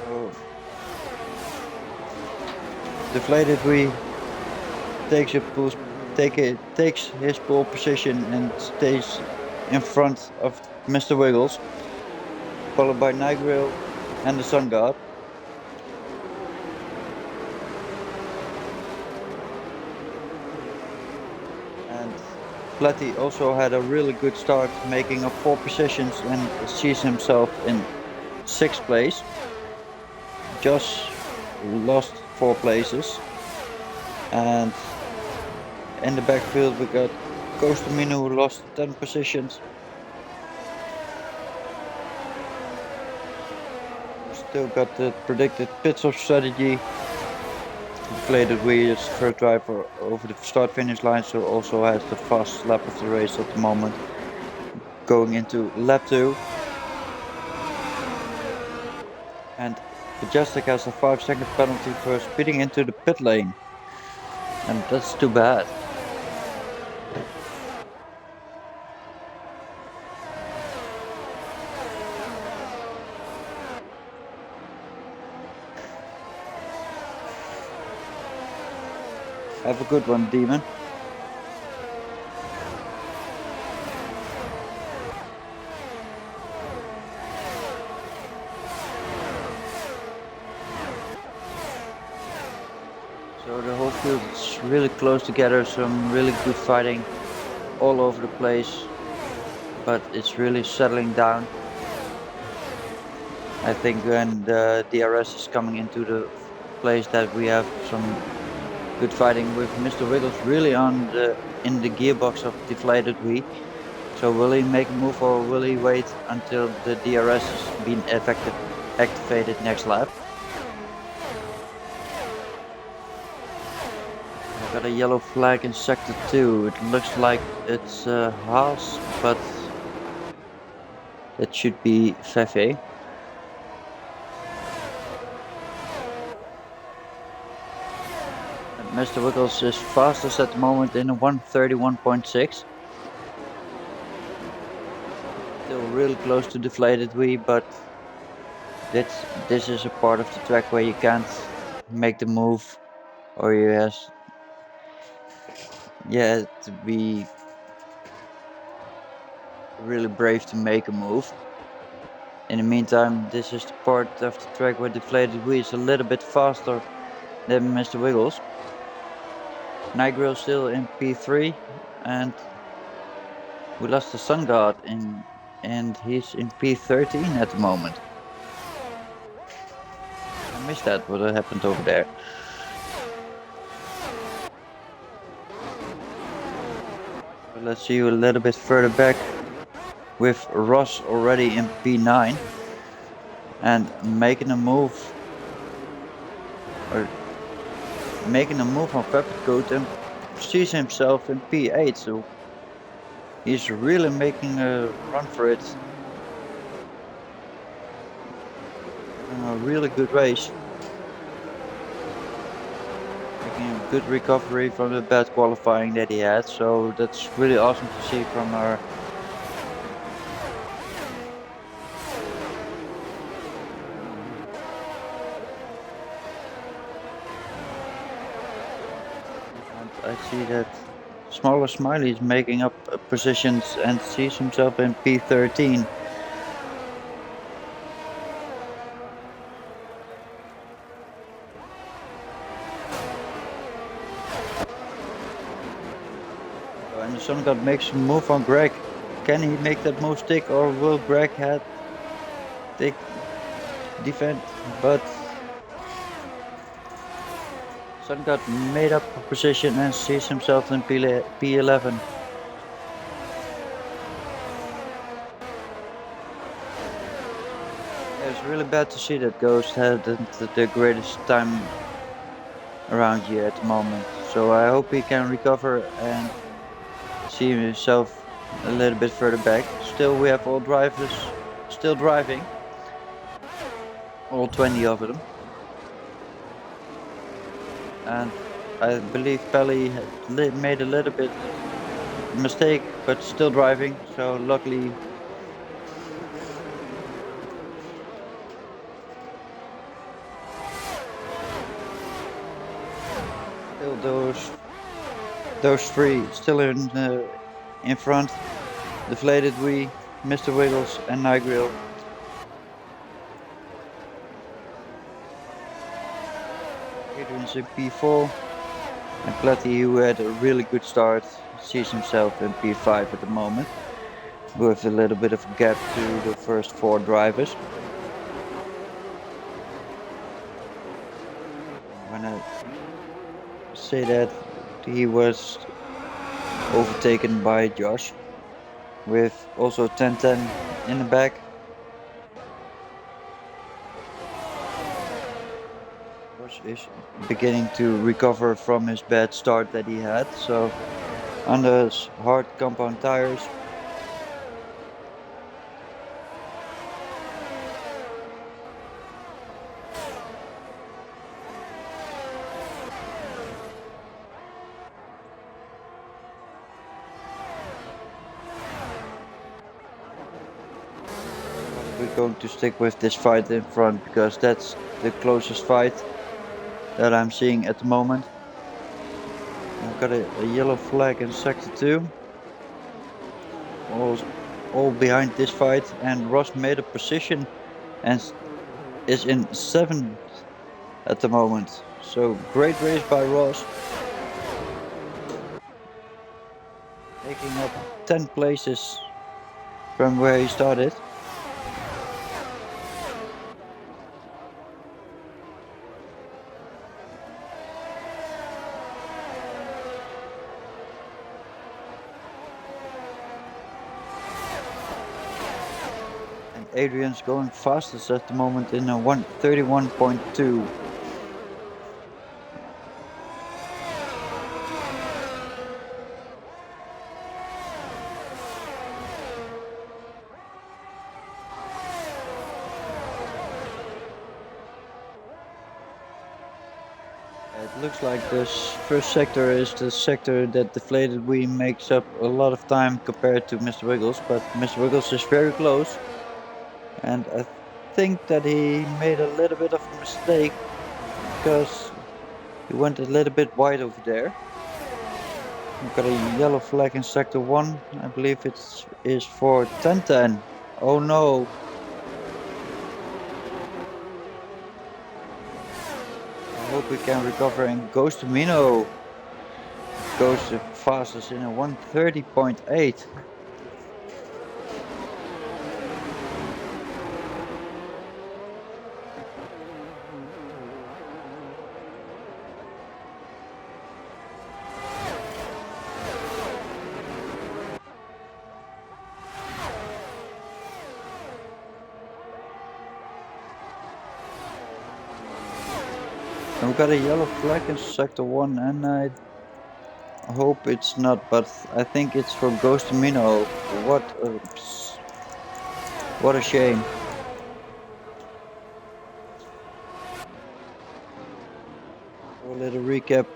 Oh. Deflated we takes his pole position and stays in front of Mr. Wiggles, followed by IIRL and the SunGod. And Platty also had a really good start, making up 4 positions and sees himself in 6th place. Josh lost 4 places, and in the backfield we got Kostamino, who lost 10 positions. We still got the predicted pit stop strategy. Deflated we is first driver over the start finish line, so also has the fastest lap of the race at the moment, going into lap 2. And Majestic has a 5-second penalty for speeding into the pit lane, and that's too bad. Have a good one, Demon. So the whole field is really close together, some really good fighting all over the place, but it's really settling down. I think when the DRS is coming into the place that we have some good fighting with Mr. Wiggles really in the gearbox of Deflated Wii. So will he make a move, or will he wait until the DRS has been activated next lap? I got a yellow flag in sector 2. It looks like it's Haas, but it should be Fefe. Mr. Wiggles is fastest at the moment in a 1:31.6. Still really close to Deflated Wii, but this is a part of the track where you can't make the move, or you have to be really brave to make a move. In the meantime, this is the part of the track where Deflated Wii is a little bit faster than Mr. Wiggles. IIRL still in P3, and we lost the SunGod and he's in P13 at the moment. I missed that, what happened over there. But let's see you a little bit further back with Ross already in P9 and making a move on Pepper Coat and sees himself in P8, so he's really making a run for it. A really good race. Making a good recovery from the bad qualifying that he had, so that's really awesome to see from our I see that smaller Smiley is making up positions and sees himself in P13. And the Sun God makes a move on Greg. Can he make that move stick, or will Greg take defend? But Sun God made up a position and sees himself in P11. It's really bad to see that Ghost had the greatest time around here at the moment. So I hope he can recover and see himself a little bit further back. Still, we have all drivers still driving, all 20 of them. And I believe Pelly had made a little bit mistake, but still driving. So luckily, still those three still in front. Deflated we, Mr. Wiggles, and Nigel. Adrian's in P4, and Platty, who had a really good start, sees himself in P5 at the moment, with a little bit of a gap to the first four drivers. When I say that, he was overtaken by Josh, with also 10-10 in the back. Josh is beginning to recover from his bad start that he had, so under his hard compound tires. We're going to stick with this fight in front because that's the closest fight that I'm seeing at the moment. I've got a yellow flag in sector 2. All behind this fight, and Ross made a position and is in 7th at the moment. So great race by Ross, taking up 10 places from where he started. Adrian's going fastest at the moment in a 1:31.2. It looks like this first sector is the sector that Deflated Wii makes up a lot of time compared to Mr. Wiggles, but Mr. Wiggles is very close. And I think that he made a little bit of a mistake because he went a little bit wide over there. We've got a yellow flag in sector 1. I believe it is for 10-10. Oh no. I hope we can recover and goes to Mino. Goes the fastest in a 1:30.8. And we got a yellow flag in sector 1, and I hope it's not, but I think it's for Ghost Mino. What a shame. A little recap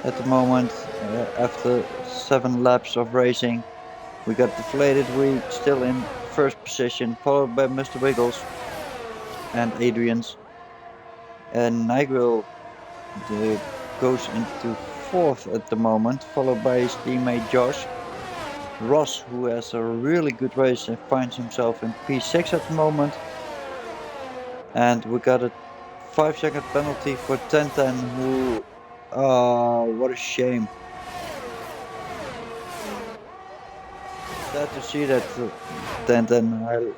at the moment. After 7 laps of racing, we got Deflated Wii still in first position, followed by Mr. Wiggles and Adrian's. And Nigel goes into 4th at the moment, followed by his teammate Josh. Ross, who has a really good race and finds himself in P6 at the moment. And we got a 5-second penalty for 1010, who... what a shame. Sad to see that 1010...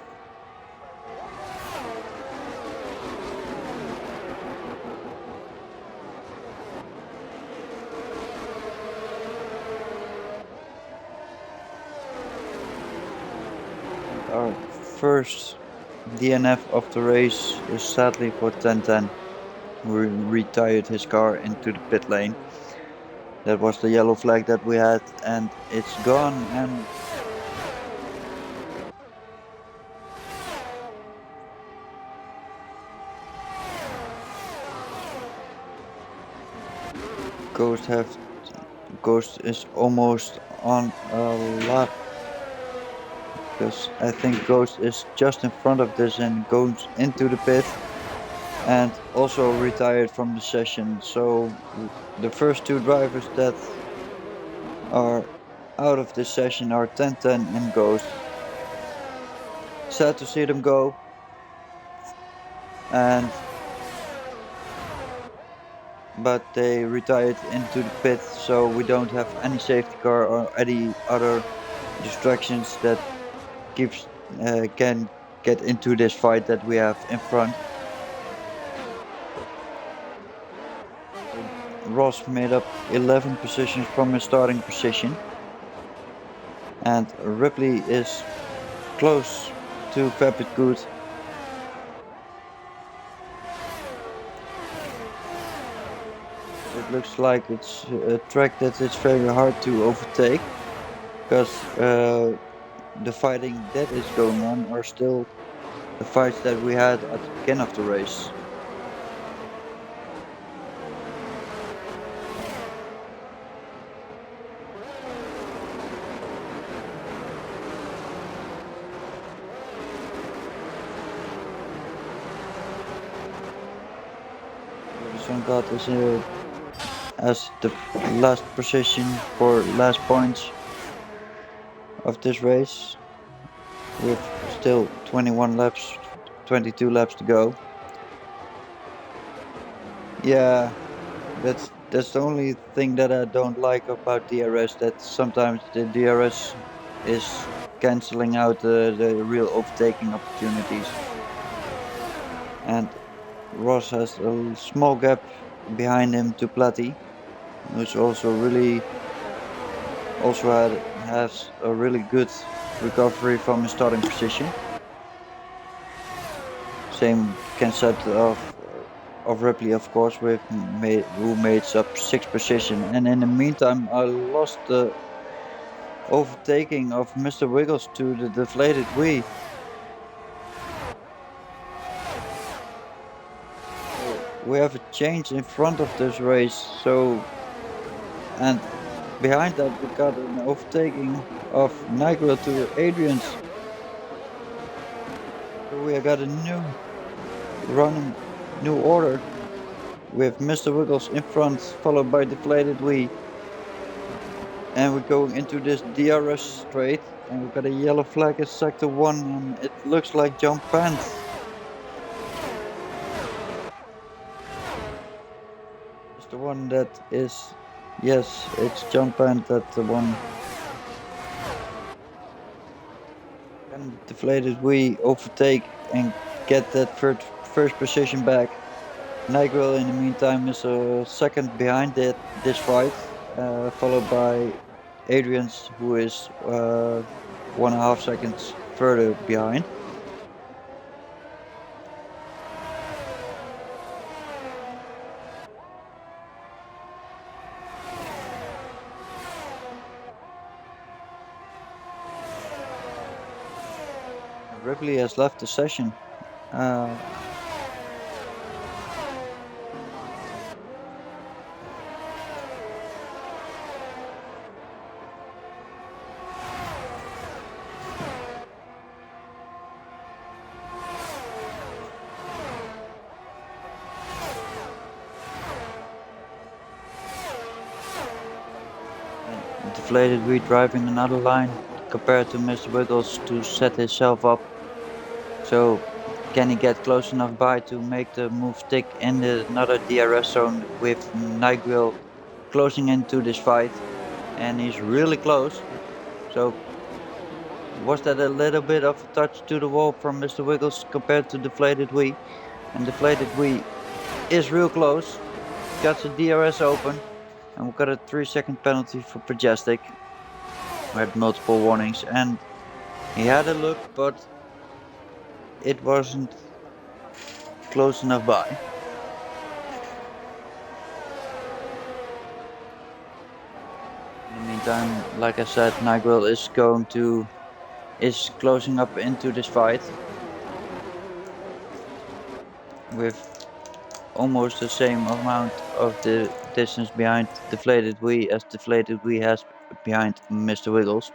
Our first DNF of the race is sadly for 1010, who retired his car into the pit lane. That was the yellow flag that we had, and it's gone. And Ghost is almost on a lap, because I think Ghost is just in front of this and goes into the pit and also retired from the session. So the first two drivers that are out of this session are 1010 and Ghost. Sad to see them go, but they retired into the pit, so we don't have any safety car or any other distractions that can get into this fight that we have in front. Ross made up 11 positions from his starting position, and Ripley is close to Vapid Good. It looks like it's a track that is very hard to overtake, because the fighting that is going on are still the fights that we had at the beginning of the race. Got is as the last position for last points of this race, with still 22 laps to go. Yeah, that's the only thing that I don't like about DRS, that sometimes the DRS is cancelling out the real overtaking opportunities. And Ross has a small gap behind him to Platty, who's also has a really good recovery from his starting position. Same can said of Ripley, of course, who made up 6th position. And in the meantime, I lost the overtaking of Mr. Wiggles to the deflated wheel. We have a change in front of this race, and behind that we got an overtaking of Nigel to Adrian's. We got a new order with Mr. Wiggles in front, followed by deflated wheel. And we're going into this DRS straight, and we got a yellow flag at sector 1, and it looks like John Pant. It's the one that is, yes, it's John Pant, that's the one. And deflated wheel overtake and get that first position back. Nigel in the meantime is a second behind this fight, followed by Adrian's, who is 1.5 seconds further behind. Ripley has left the session. Deflated Wheat driving another line compared to Mr. Wiggles to set himself up. So can he get close enough by to make the move stick in another DRS zone with Nigel closing into this fight? And he's really close. So was that a little bit of a touch to the wall from Mr. Wiggles compared to Deflated Wee? And Deflated Wee is real close. Got the DRS open. And we got a 3-second penalty for Majestic. We had multiple warnings and he had a look, but it wasn't close enough by. In the meantime, like I said, Nigel is closing up into this fight with almost the same amount of the distance behind Deflated Wee as Deflated Wee has behind Mr. Wiggles.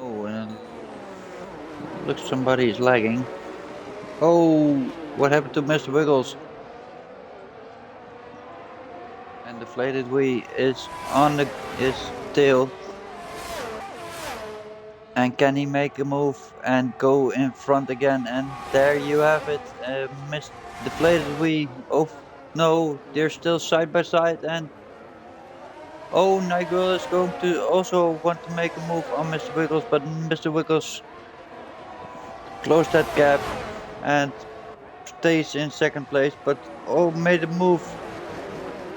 Oh, and looks somebody is lagging. Oh, what happened to Mr. Wiggles? And Deflated Wee is on his tail. And can he make a move and go in front again? And there you have it. Missed Deflated Wee. Oh no, they're still side by side. And oh, Nigel is going to also want to make a move on Mr. Wiggles, but Mr. Wiggles closed that gap and stays in second place. But oh, made a move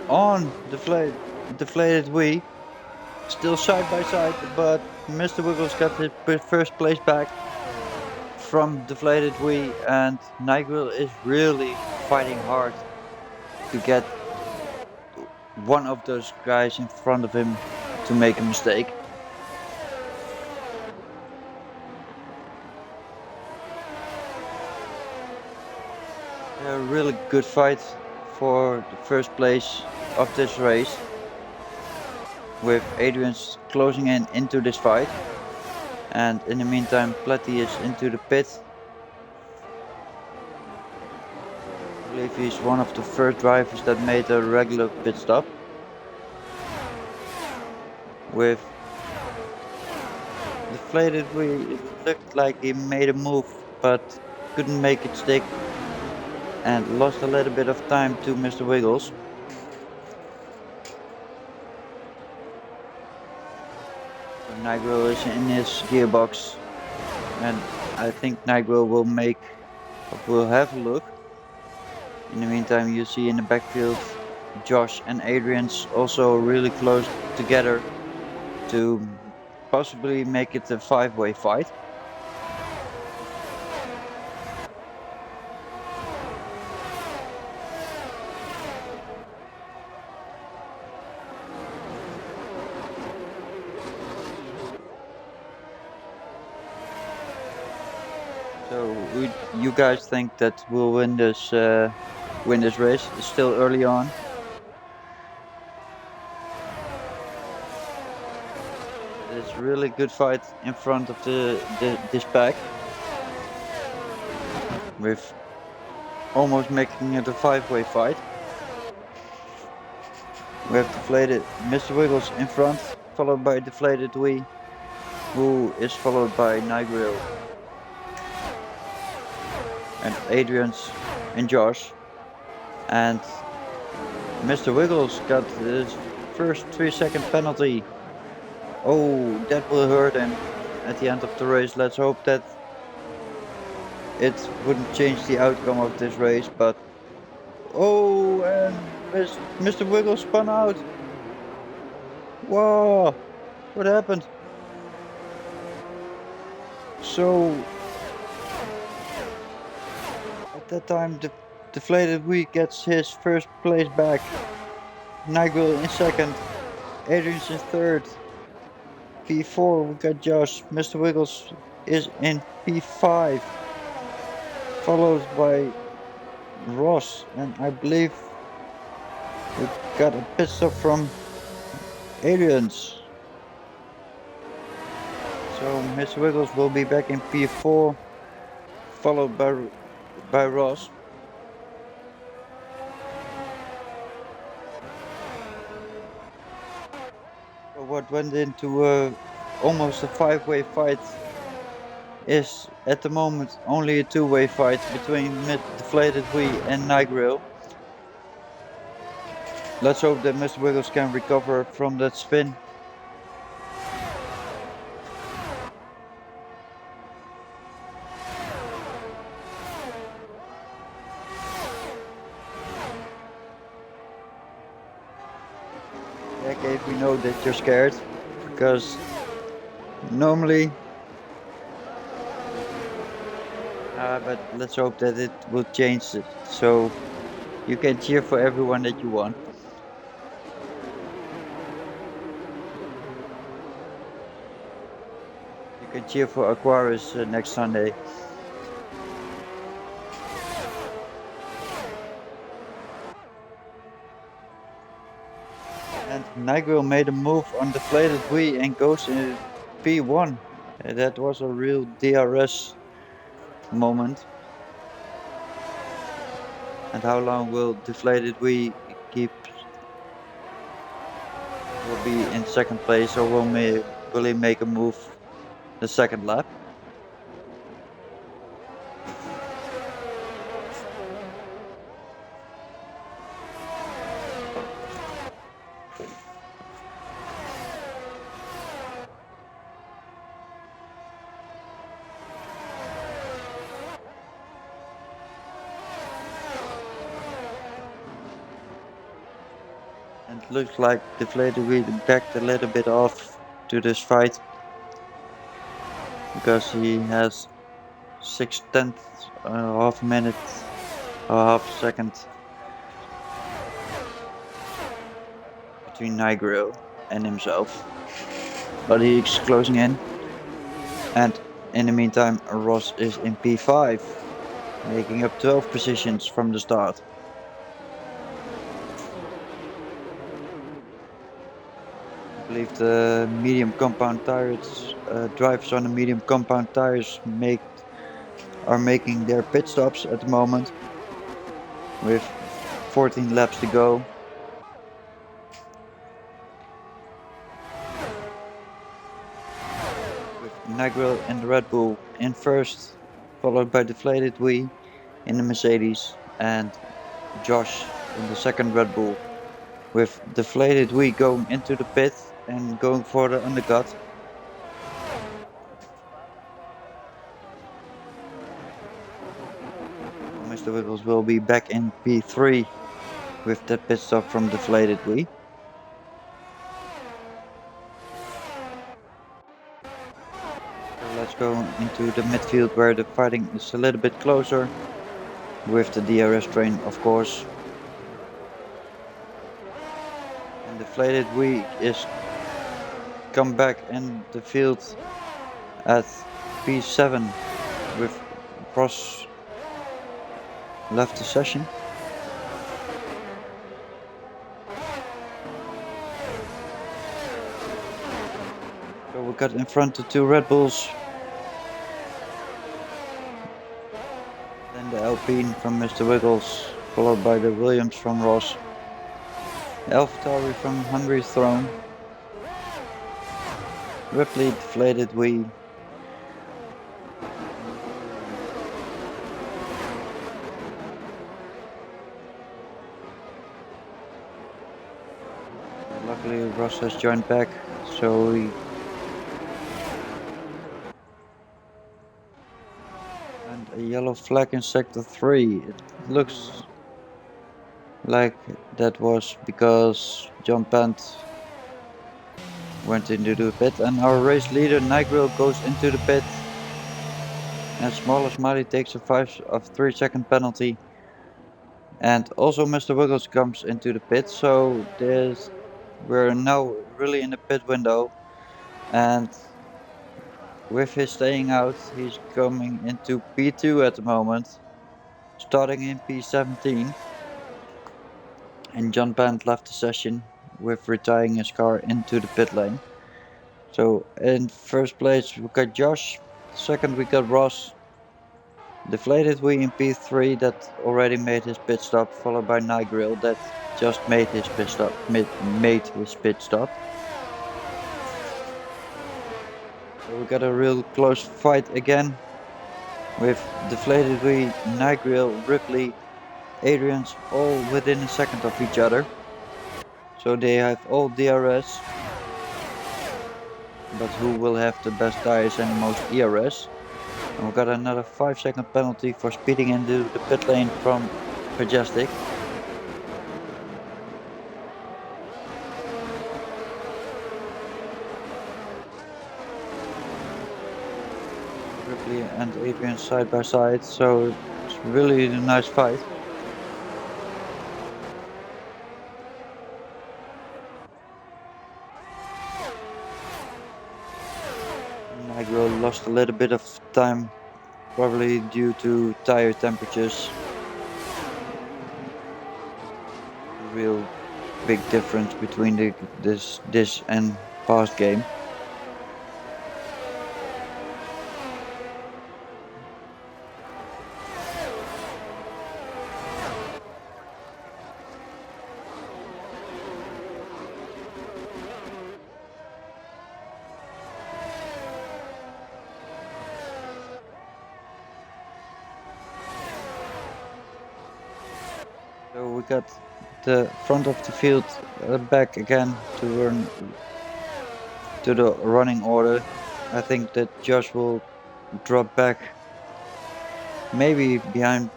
on Deflated Wee. Still side by side, but Mr. Wiggles got his first place back from Deflated Wee, and Nigel is really fighting hard to get one of those guys in front of him to make a mistake. A really good fight for the first place of this race, with Adrian's closing in into this fight. And in the meantime, Platty is into the pit. I believe he's one of the first drivers that made a regular pit stop. With Deflated, we looked like he made a move, but couldn't make it stick. And lost a little bit of time to Mr. Wiggles. So Nigel is in his gearbox, and I think Nigel will have a look. In the meantime, you see in the backfield Josh and Adrian's also really close together to possibly make it a 5-way fight. So you guys think that we'll win this race? It's still early on. It's a really good fight in front of this pack, with almost making it a 5-way fight. We have Deflated Mr. Wiggles in front, followed by Deflated Wee, who is followed by Nigel and Adrian's and Josh. And Mr. Wiggles got his first 3-second penalty. Oh, that will hurt him at the end of the race. Let's hope that it wouldn't change the outcome of this race, but oh, and Mr. Wiggles spun out. Whoa, what happened? So at that time, the Deflated Wheat gets his first place back. Nigel in second. Adrian's in third. P4 we got Josh. Mr. Wiggles is in P5. Followed by Ross, and I believe we got a pit stop from Adrian's. So Mr. Wiggles will be back in P4, followed by Ross. So what went into almost a 5-way fight is at the moment only a 2-way fight between Deflated Wheat and Nigel. Let's hope that Mr. Wiggles can recover from that spin. Yeah, Gabe, we know that you're scared because normally, but let's hope that it will change it so you can cheer for everyone that you want. You can cheer for Aquarius next Sunday. And Nigel made a move on Deflated Wheat and goes in P1. That was a real DRS moment. And how long will Deflated Wheat will be in second place, or will he make a move the second lap? And it looks like Deflated Wheat backed a little bit off to this fight because he has 6/10, half a minute or half a second between Nigel and himself. But he's closing in. And in the meantime, Ross is in P5, making up 12 positions from the start. I believe the medium compound tires, drivers on the medium compound tires are making their pit stops at the moment with 14 laps to go. With Nigel and the Red Bull in first, followed by Deflated Wheat in the Mercedes and Josh in the second Red Bull, with Deflated Wheat going into the pit and going for the undercut. Mr. Wiggles will be back in P3 with the pit stop from Deflated Wheat. So let's go into the midfield where the fighting is a little bit closer, with the DRS train of course. And Deflated Wheat is come back in the field at P7 with Ross left the session. So we got in front the two Red Bulls. Then the Alpine from Mr. Wiggles, followed by the Williams from Ross. The AlphaTauri from Hungary Throne. Ripley, Deflated Wheat. Luckily Ross has joined back, so we and a yellow flag in sector 3. It looks like that was because John Pant went into the pit, and our race leader Nigel goes into the pit And Smaller Smiley takes a 3 second penalty. And also Mr. Wiggles comes into the pit, so we're now really in the pit window. And with his staying out, he's coming into P2 at the moment, starting in P17. And John Band left the session with retiring his car into the pit lane. So in first place we got Josh, second we got Ross, Deflated Wee in P3 that already made his pit stop, followed by Nigel that just made his pit stop. So we got a real close fight again with Deflated Wee, Nigel, Ripley, Adrian's all within a second of each other. So they have all DRS, but who will have the best tires and the most ERS? And we got another 5 second penalty for speeding into the pit lane from Majestic. Ripley and Adrian side by side, so it's really a nice fight. Nigel lost a little bit of time, probably due to tire temperatures. Real big difference between this and past game. So we got the front of the field back again to the running order. I think that Josh will drop back, maybe behind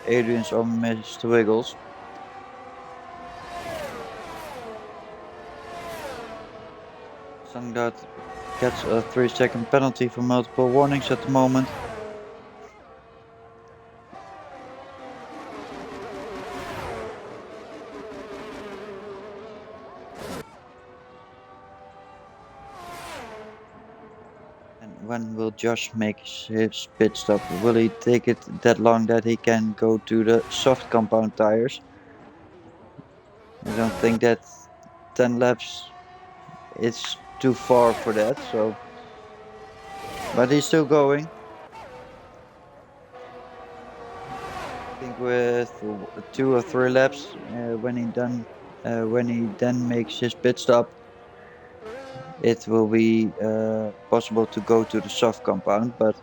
Adrian's or Mr. Wiggles. Sungard gets a 3 second penalty for multiple warnings at the moment. When will Josh make his pit stop? Will he take it that long that he can go to the soft compound tires? I don't think that 10 laps is too far for that, so. But he's still going. I think with 2 or 3 laps, when he then makes his pit stop, it will be possible to go to the soft compound, but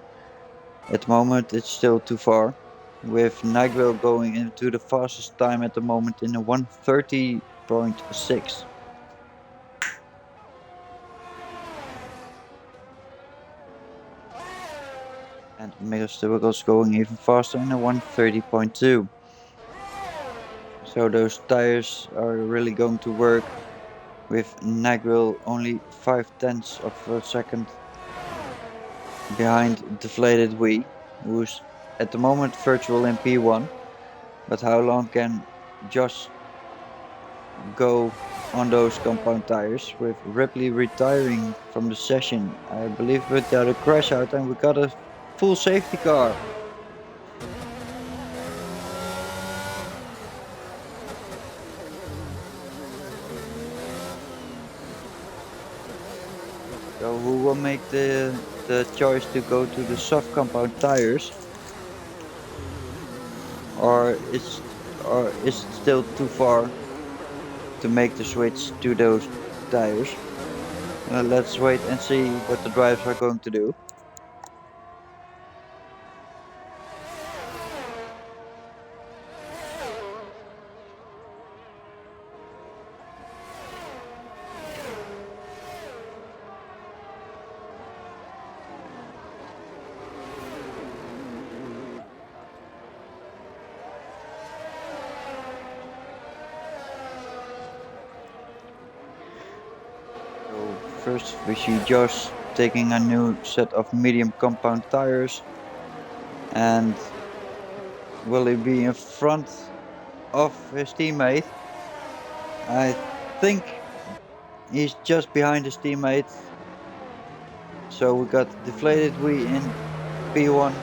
at the moment it's still too far. With Nigel going into the fastest time at the moment in a 1:30.6. And Mr. Wiggles going even faster in a 1:30.2. So those tires are really going to work, with Nigel only 0.5 of a second behind Deflated Wee, who's at the moment virtual in P1. But how long can Josh go on those compound tires? With Ripley retiring from the session, I believe we got a crash out and we got a full safety car. So who will make the choice to go to the soft compound tires? Or is it still too far to make the switch to those tires? Let's wait and see what the drivers are going to do. So first we see Josh taking a new set of medium compound tires, And will he be in front of his teammate? I think he's just behind his teammate. So we got Deflated Wee in P1,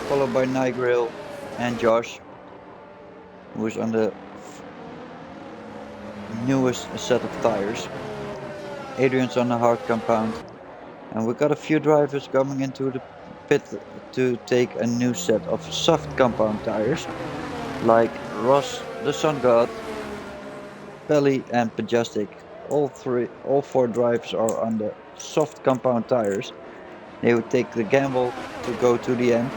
followed by Nigel and Josh, who's on the newest set of tires. Adrian's on the hard compound. And we got a few drivers coming into the pit to take a new set of soft compound tires, like Ross the Sun God, Pelly and Majestic. All four drivers are on the soft compound tires. They would take the gamble to go to the end.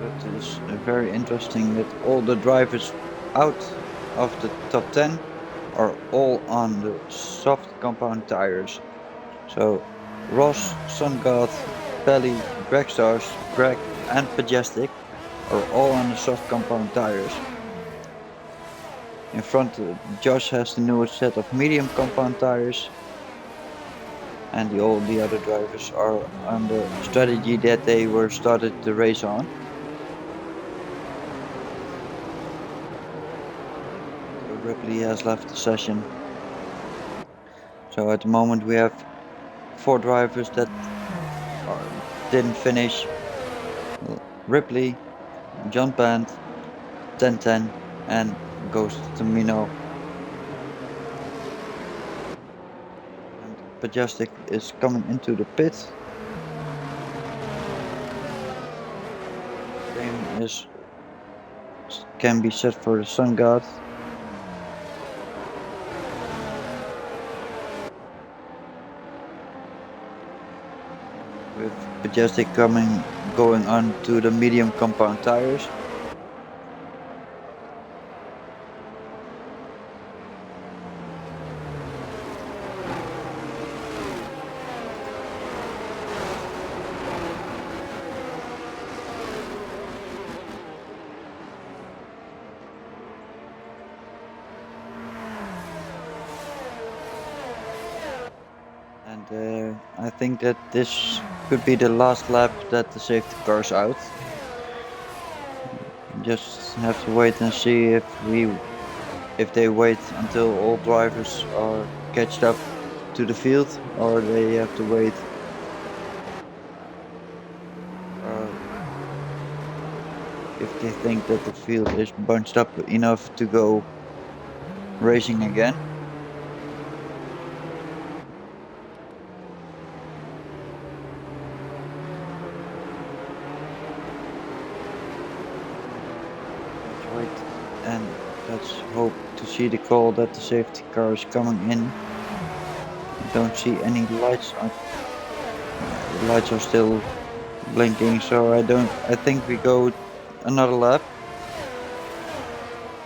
It is very interesting that all the drivers out of the top 10 are all on the soft compound tires. So Ross, Sun God, Pelly, Greg Stars, Greg and Majestic are all on the soft compound tires. In front, Josh has the newest set of medium compound tires, and all the other drivers are on the strategy that they were started the race on. So Ripley has left the session. So at the moment we have 4 drivers that didn't finish. Ripley, John Band, 1010 and Ghost Tamino. And Majestic is coming into the pit. Same can be set for the Sun God. With Majestic going on to the medium compound tires. And I think that this could be the last lap that the safety car's out. Just have to wait and see if they wait until all drivers are catched up to the field, or they have to wait if they think that the field is bunched up enough to go racing again. Let's wait and let's hope to see the call that the safety car is coming in. Don't see any lights on. The lights are still blinking, so I think we go another lap.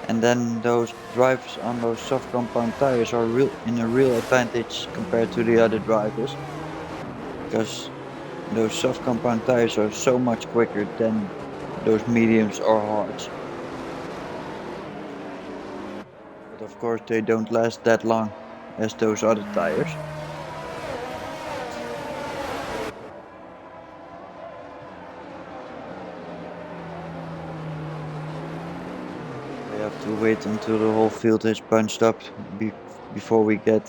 And then those drivers on those soft compound tires are in a real advantage compared to the other drivers, because those soft compound tires are so much quicker than those mediums or hards. But of course they don't last that long as those other tires. We have to wait until the whole field is bunched up before we get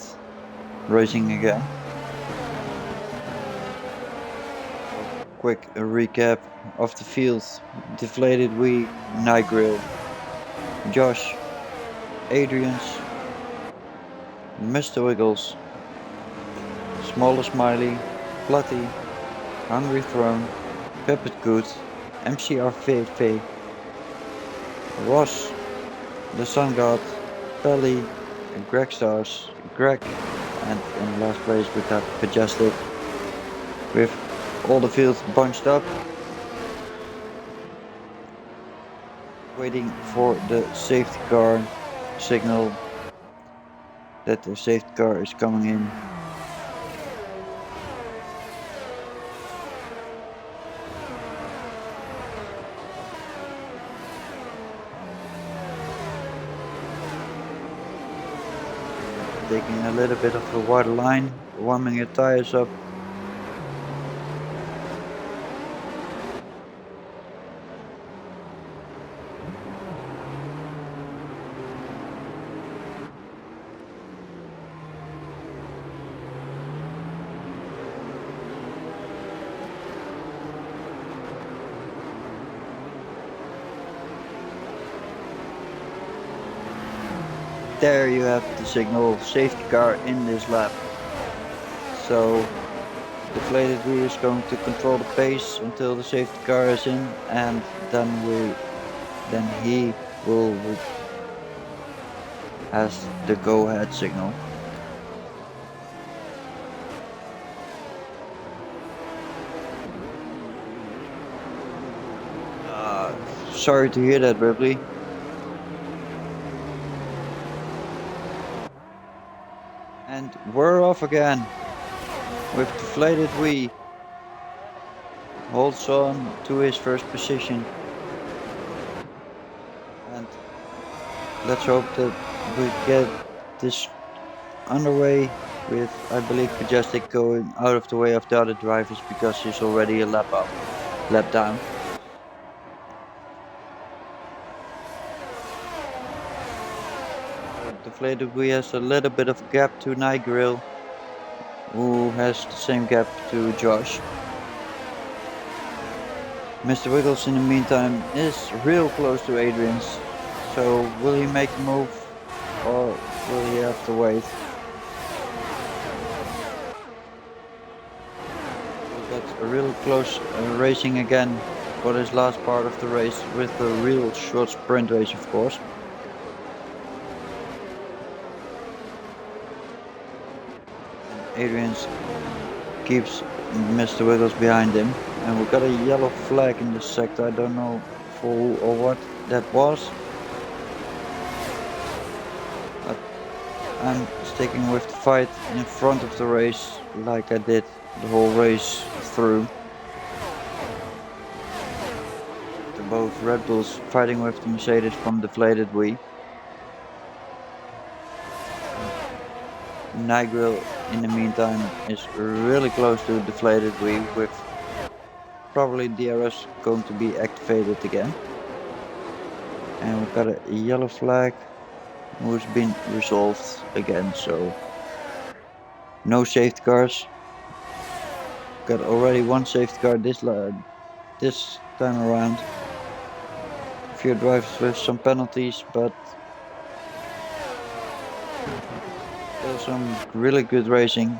racing again. Quick recap of the field. Deflated Wee, Nigel, Josh, Adrian's, Mr. Wiggles, Smaller Smiley, Platty, Hungry Throne, Puppet Good, MCRVV, Ross, The Sun God, Pelly, Greg Stars, Greg And in last place we got Majestic with all the fields bunched up, waiting for the safety car signal that the safety car is coming in. Taking a little bit of a wider line, warming your tires up. There you have the signal, safety car in this lap. So deflated wheel is going to control the pace until the safety car is in, and then he will has the go ahead signal. Sorry to hear that, Ripley. And we're off again with deflated wheel. Holds on to his first position. And let's hope that we get this underway with, I believe, Majestic going out of the way of the other drivers because he's already a lap down. Deflated wheel has a little bit of a gap to IIRL, who has the same gap to Josh. Mr. Wiggles in the meantime is real close to Adrian's, so will he make the move or will he have to wait? That's a real close racing again for this last part of the race, with a real short sprint race, of course. Adrian's keeps Mr. Wiggles behind him, and we got a yellow flag in this sector. I don't know for who or what that was. But I'm sticking with the fight in front of the race like I did the whole race through. They're both Red Bulls fighting with the Mercedes from deflated wheel. IIRL in the meantime is really close to deflated wheel, with probably DRS going to be activated again. And we've got a yellow flag who's been resolved again, so no safety cars. Got already one safety car this time around. A few drivers with some penalties, but still some really good racing.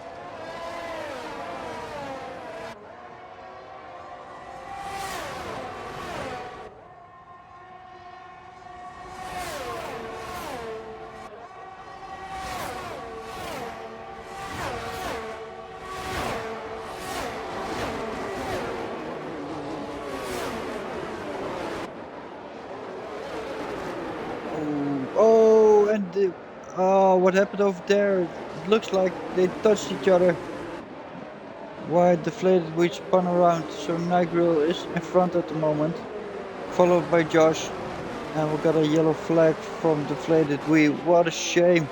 Oh, and what happened over there? It looks like they touched each other. Why deflated we spun around, so IIRL is in front at the moment, followed by Josh, and we got a yellow flag from deflated wheel. What a shame!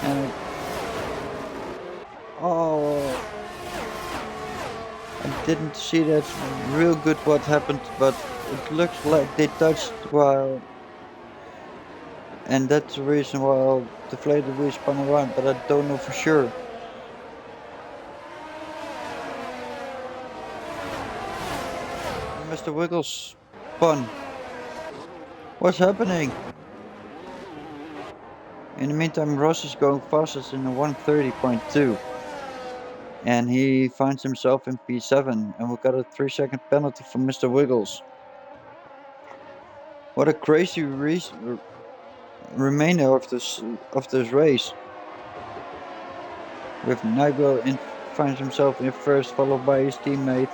And I didn't see that real good what happened, but it looks like they touched while, and that's the reason why deflated wheel spun around, but I don't know for sure. Mr. Wiggles spun. What's happening? In the meantime, Ross is going fastest in the 130.2. And he finds himself in P7. And we got a 3-second penalty from Mr. Wiggles. What a crazy remainder of this race. with Nigel finds himself in first, followed by his teammate,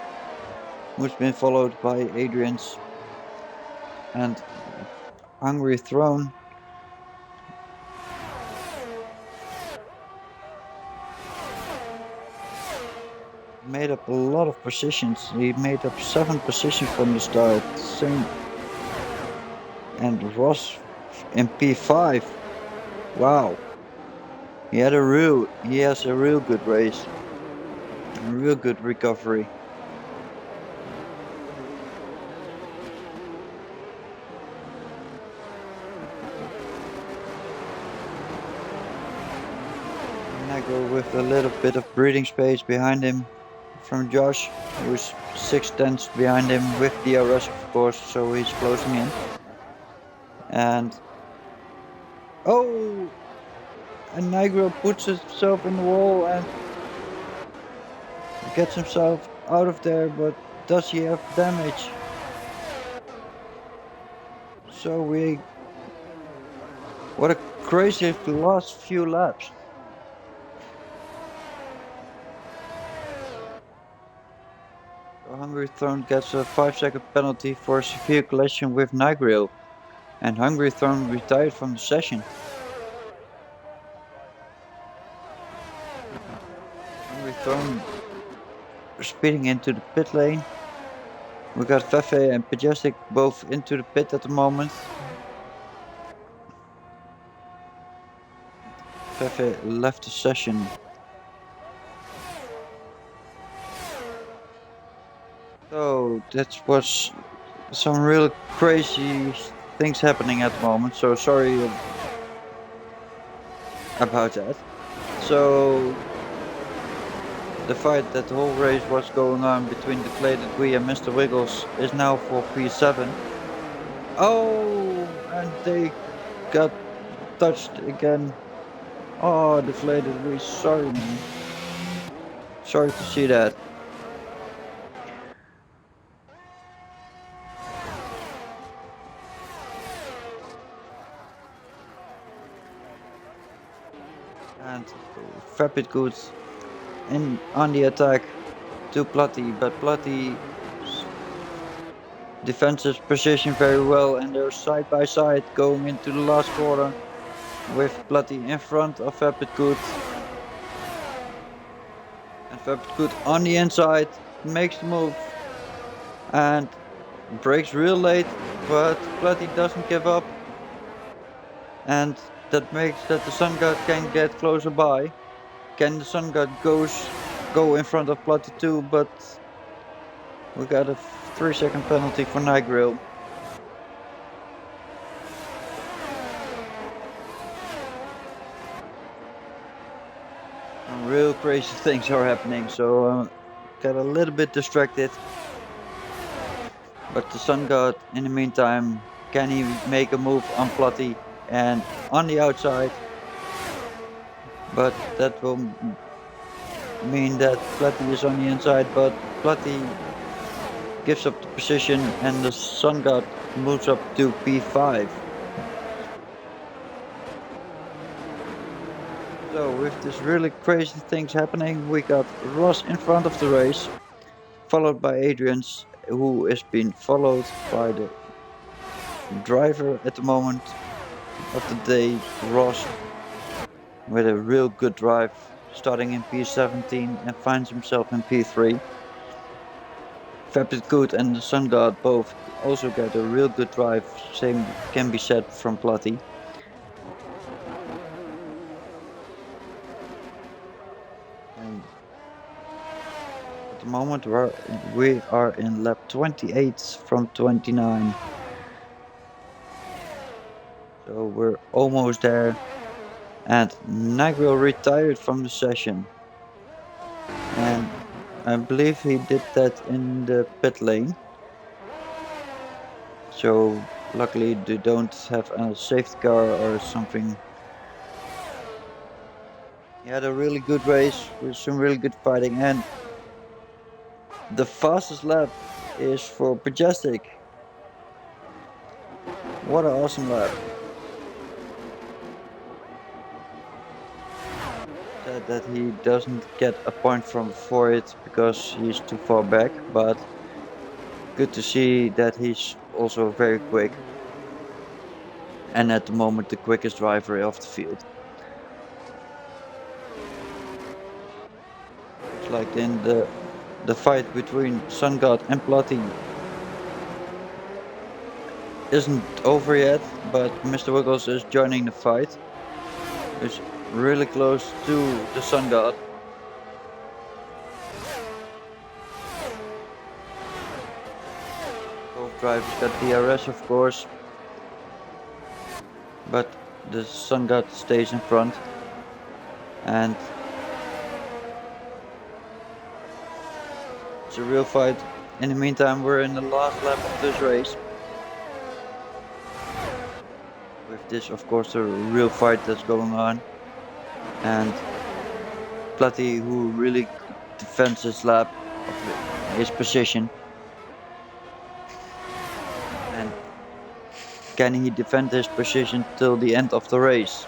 who's been followed by Adrian's and Hungry Throne. Made up a lot of positions. He made up 7 positions from the start. Same. And Ross in P5. Wow. He has a real good race. A real good recovery. Nagel with a little bit of breathing space behind him from Josh, who's 6 tenths behind him with DRS of course, so he's closing in. And oh, and Nigel puts himself in the wall and gets himself out of there, but does he have damage? So what a crazy last few laps. Hungry Throne gets a 5-second penalty for a severe collision with Nigel, and Hungry Throne retired from the session. Hungry Throne speeding into the pit lane. We got Fefe and Majestic both into the pit at the moment. Fefe left the session. So that was some real crazy things happening at the moment, so sorry about that. So the fight that the whole race was going on between Deflated Wii and Mr. Wiggles is now for P7. Oh, and they got touched again. Oh, Deflated Wii, sorry man. Sorry to see that. And Vapid Goods on the attack to Platty, but Platty defends his position very well, and they're side by side going into the last quarter with Platty in front of Vapid Good. And Vapid Good on the inside makes the move and breaks real late, but Platty doesn't give up, and that makes that the Sun God can get closer by. Can the Sun God go in front of Platty too, but we got a 3-second penalty for Nigel. Real crazy things are happening, so got a little bit distracted. But the Sun God, in the meantime, can he make a move on Platty and on the outside? But that will mean that Platty is on the inside, but Platty gives up the position and the Sun God moves up to P5. So with this really crazy things happening, we got Ross in front of the race, followed by Adrian's, who is being followed by the driver at the moment of the day, Ross, with a real good drive, starting in P17 and finds himself in P3. Vapid Good and the Sun God both also get a real good drive, same can be said from Platty. And at the moment we are in lap 28 from 29. So we're almost there. And Nigel retired from the session. And I believe he did that in the pit lane. So luckily they don't have a safety car or something. He had a really good race with some really good fighting, and the fastest lap is for Majestic. What an awesome lap. Sad that he doesn't get a point for it because he's too far back, but good to see that he's also very quick and at the moment the quickest driver of the field. Looks like in the fight between Sun God and Platy isn't over yet, but Mr. Wiggles is joining the fight. He's really close to the Sun God. Both drivers got DRS, of course, but the Sun God stays in front. And it's a real fight. In the meantime, we're in the last lap of this race. With this, of course, a real fight that's going on. And Platy, who really defends his lap of his position. And can he defend his position till the end of the race?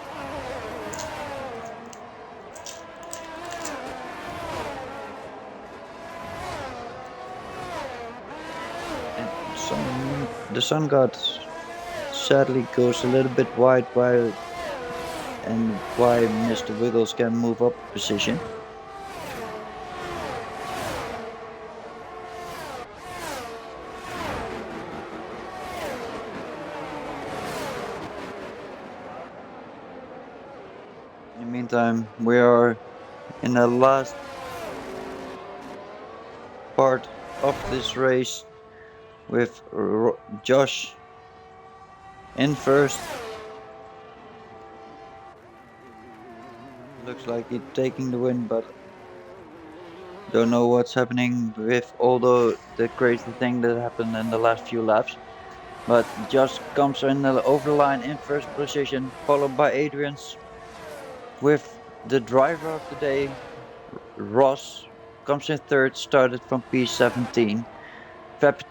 And the Sun God sadly goes a little bit wide and why Mr. Wiggles can move up a position. In the meantime, we are in the last part of this race with Josh in first. Looks like he's taking the win, but don't know what's happening with all the crazy thing that happened in the last few laps. But Josh comes over the line in first position, followed by Adrian's. With the driver of the day, Ross, comes in third, started from P17.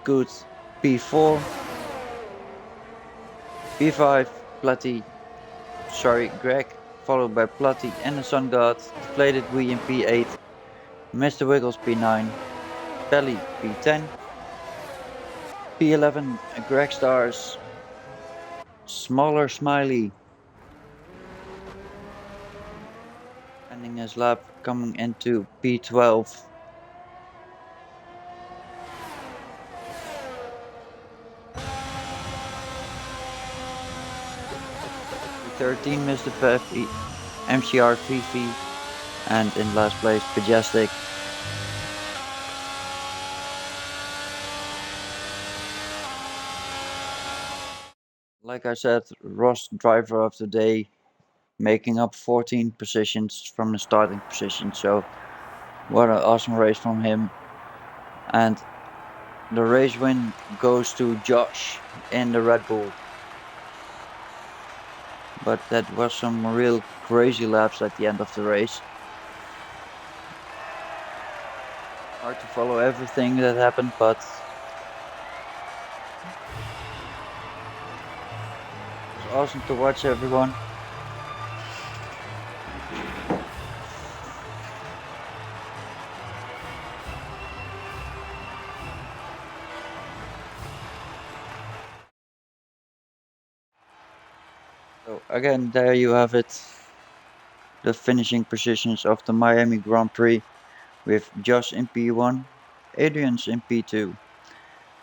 Good P4. P5, Greg, followed by Platy and the Sun God. Deflated Wee in P8. Mr. Wiggles P9. Belly P10. P11, Greg Stars. Smaller Smiley. Ending his lap coming into P12. P13, Mr. Peffy, MCR Fifi, and in last place, Majestic. Like I said, Ross driver of the day, making up 14 positions from the starting position. So what an awesome race from him. And the race win goes to Josh in the Red Bull. But that was some real crazy laps at the end of the race. Hard to follow everything that happened, but it was awesome to watch, everyone. So again, there you have it. The finishing positions of the Miami Grand Prix with Josh in P1, Adrian's in P2,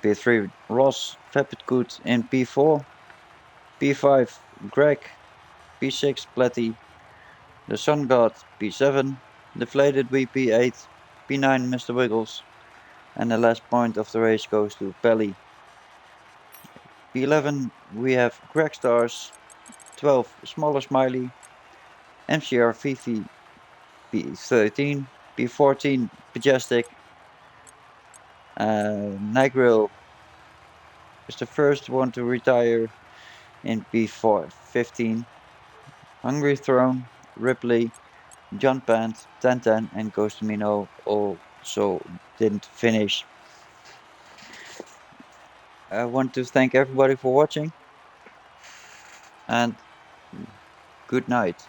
P3 Ross Good in P4, P5 Greg, P6 Platy, the Sun God P7, Deflated Wee P8, P9 Mr. Wiggles, and the last point of the race goes to Pelly. P11 we have Greg Stars, 12 Smaller Smiley, MCR Fifi P13, P14 Majestic, Nigril is the first one to retire in P15. Hungry Throne, Ripley, John Pant, 1010 and Ghost Mino also didn't finish. I want to thank everybody for watching and good night.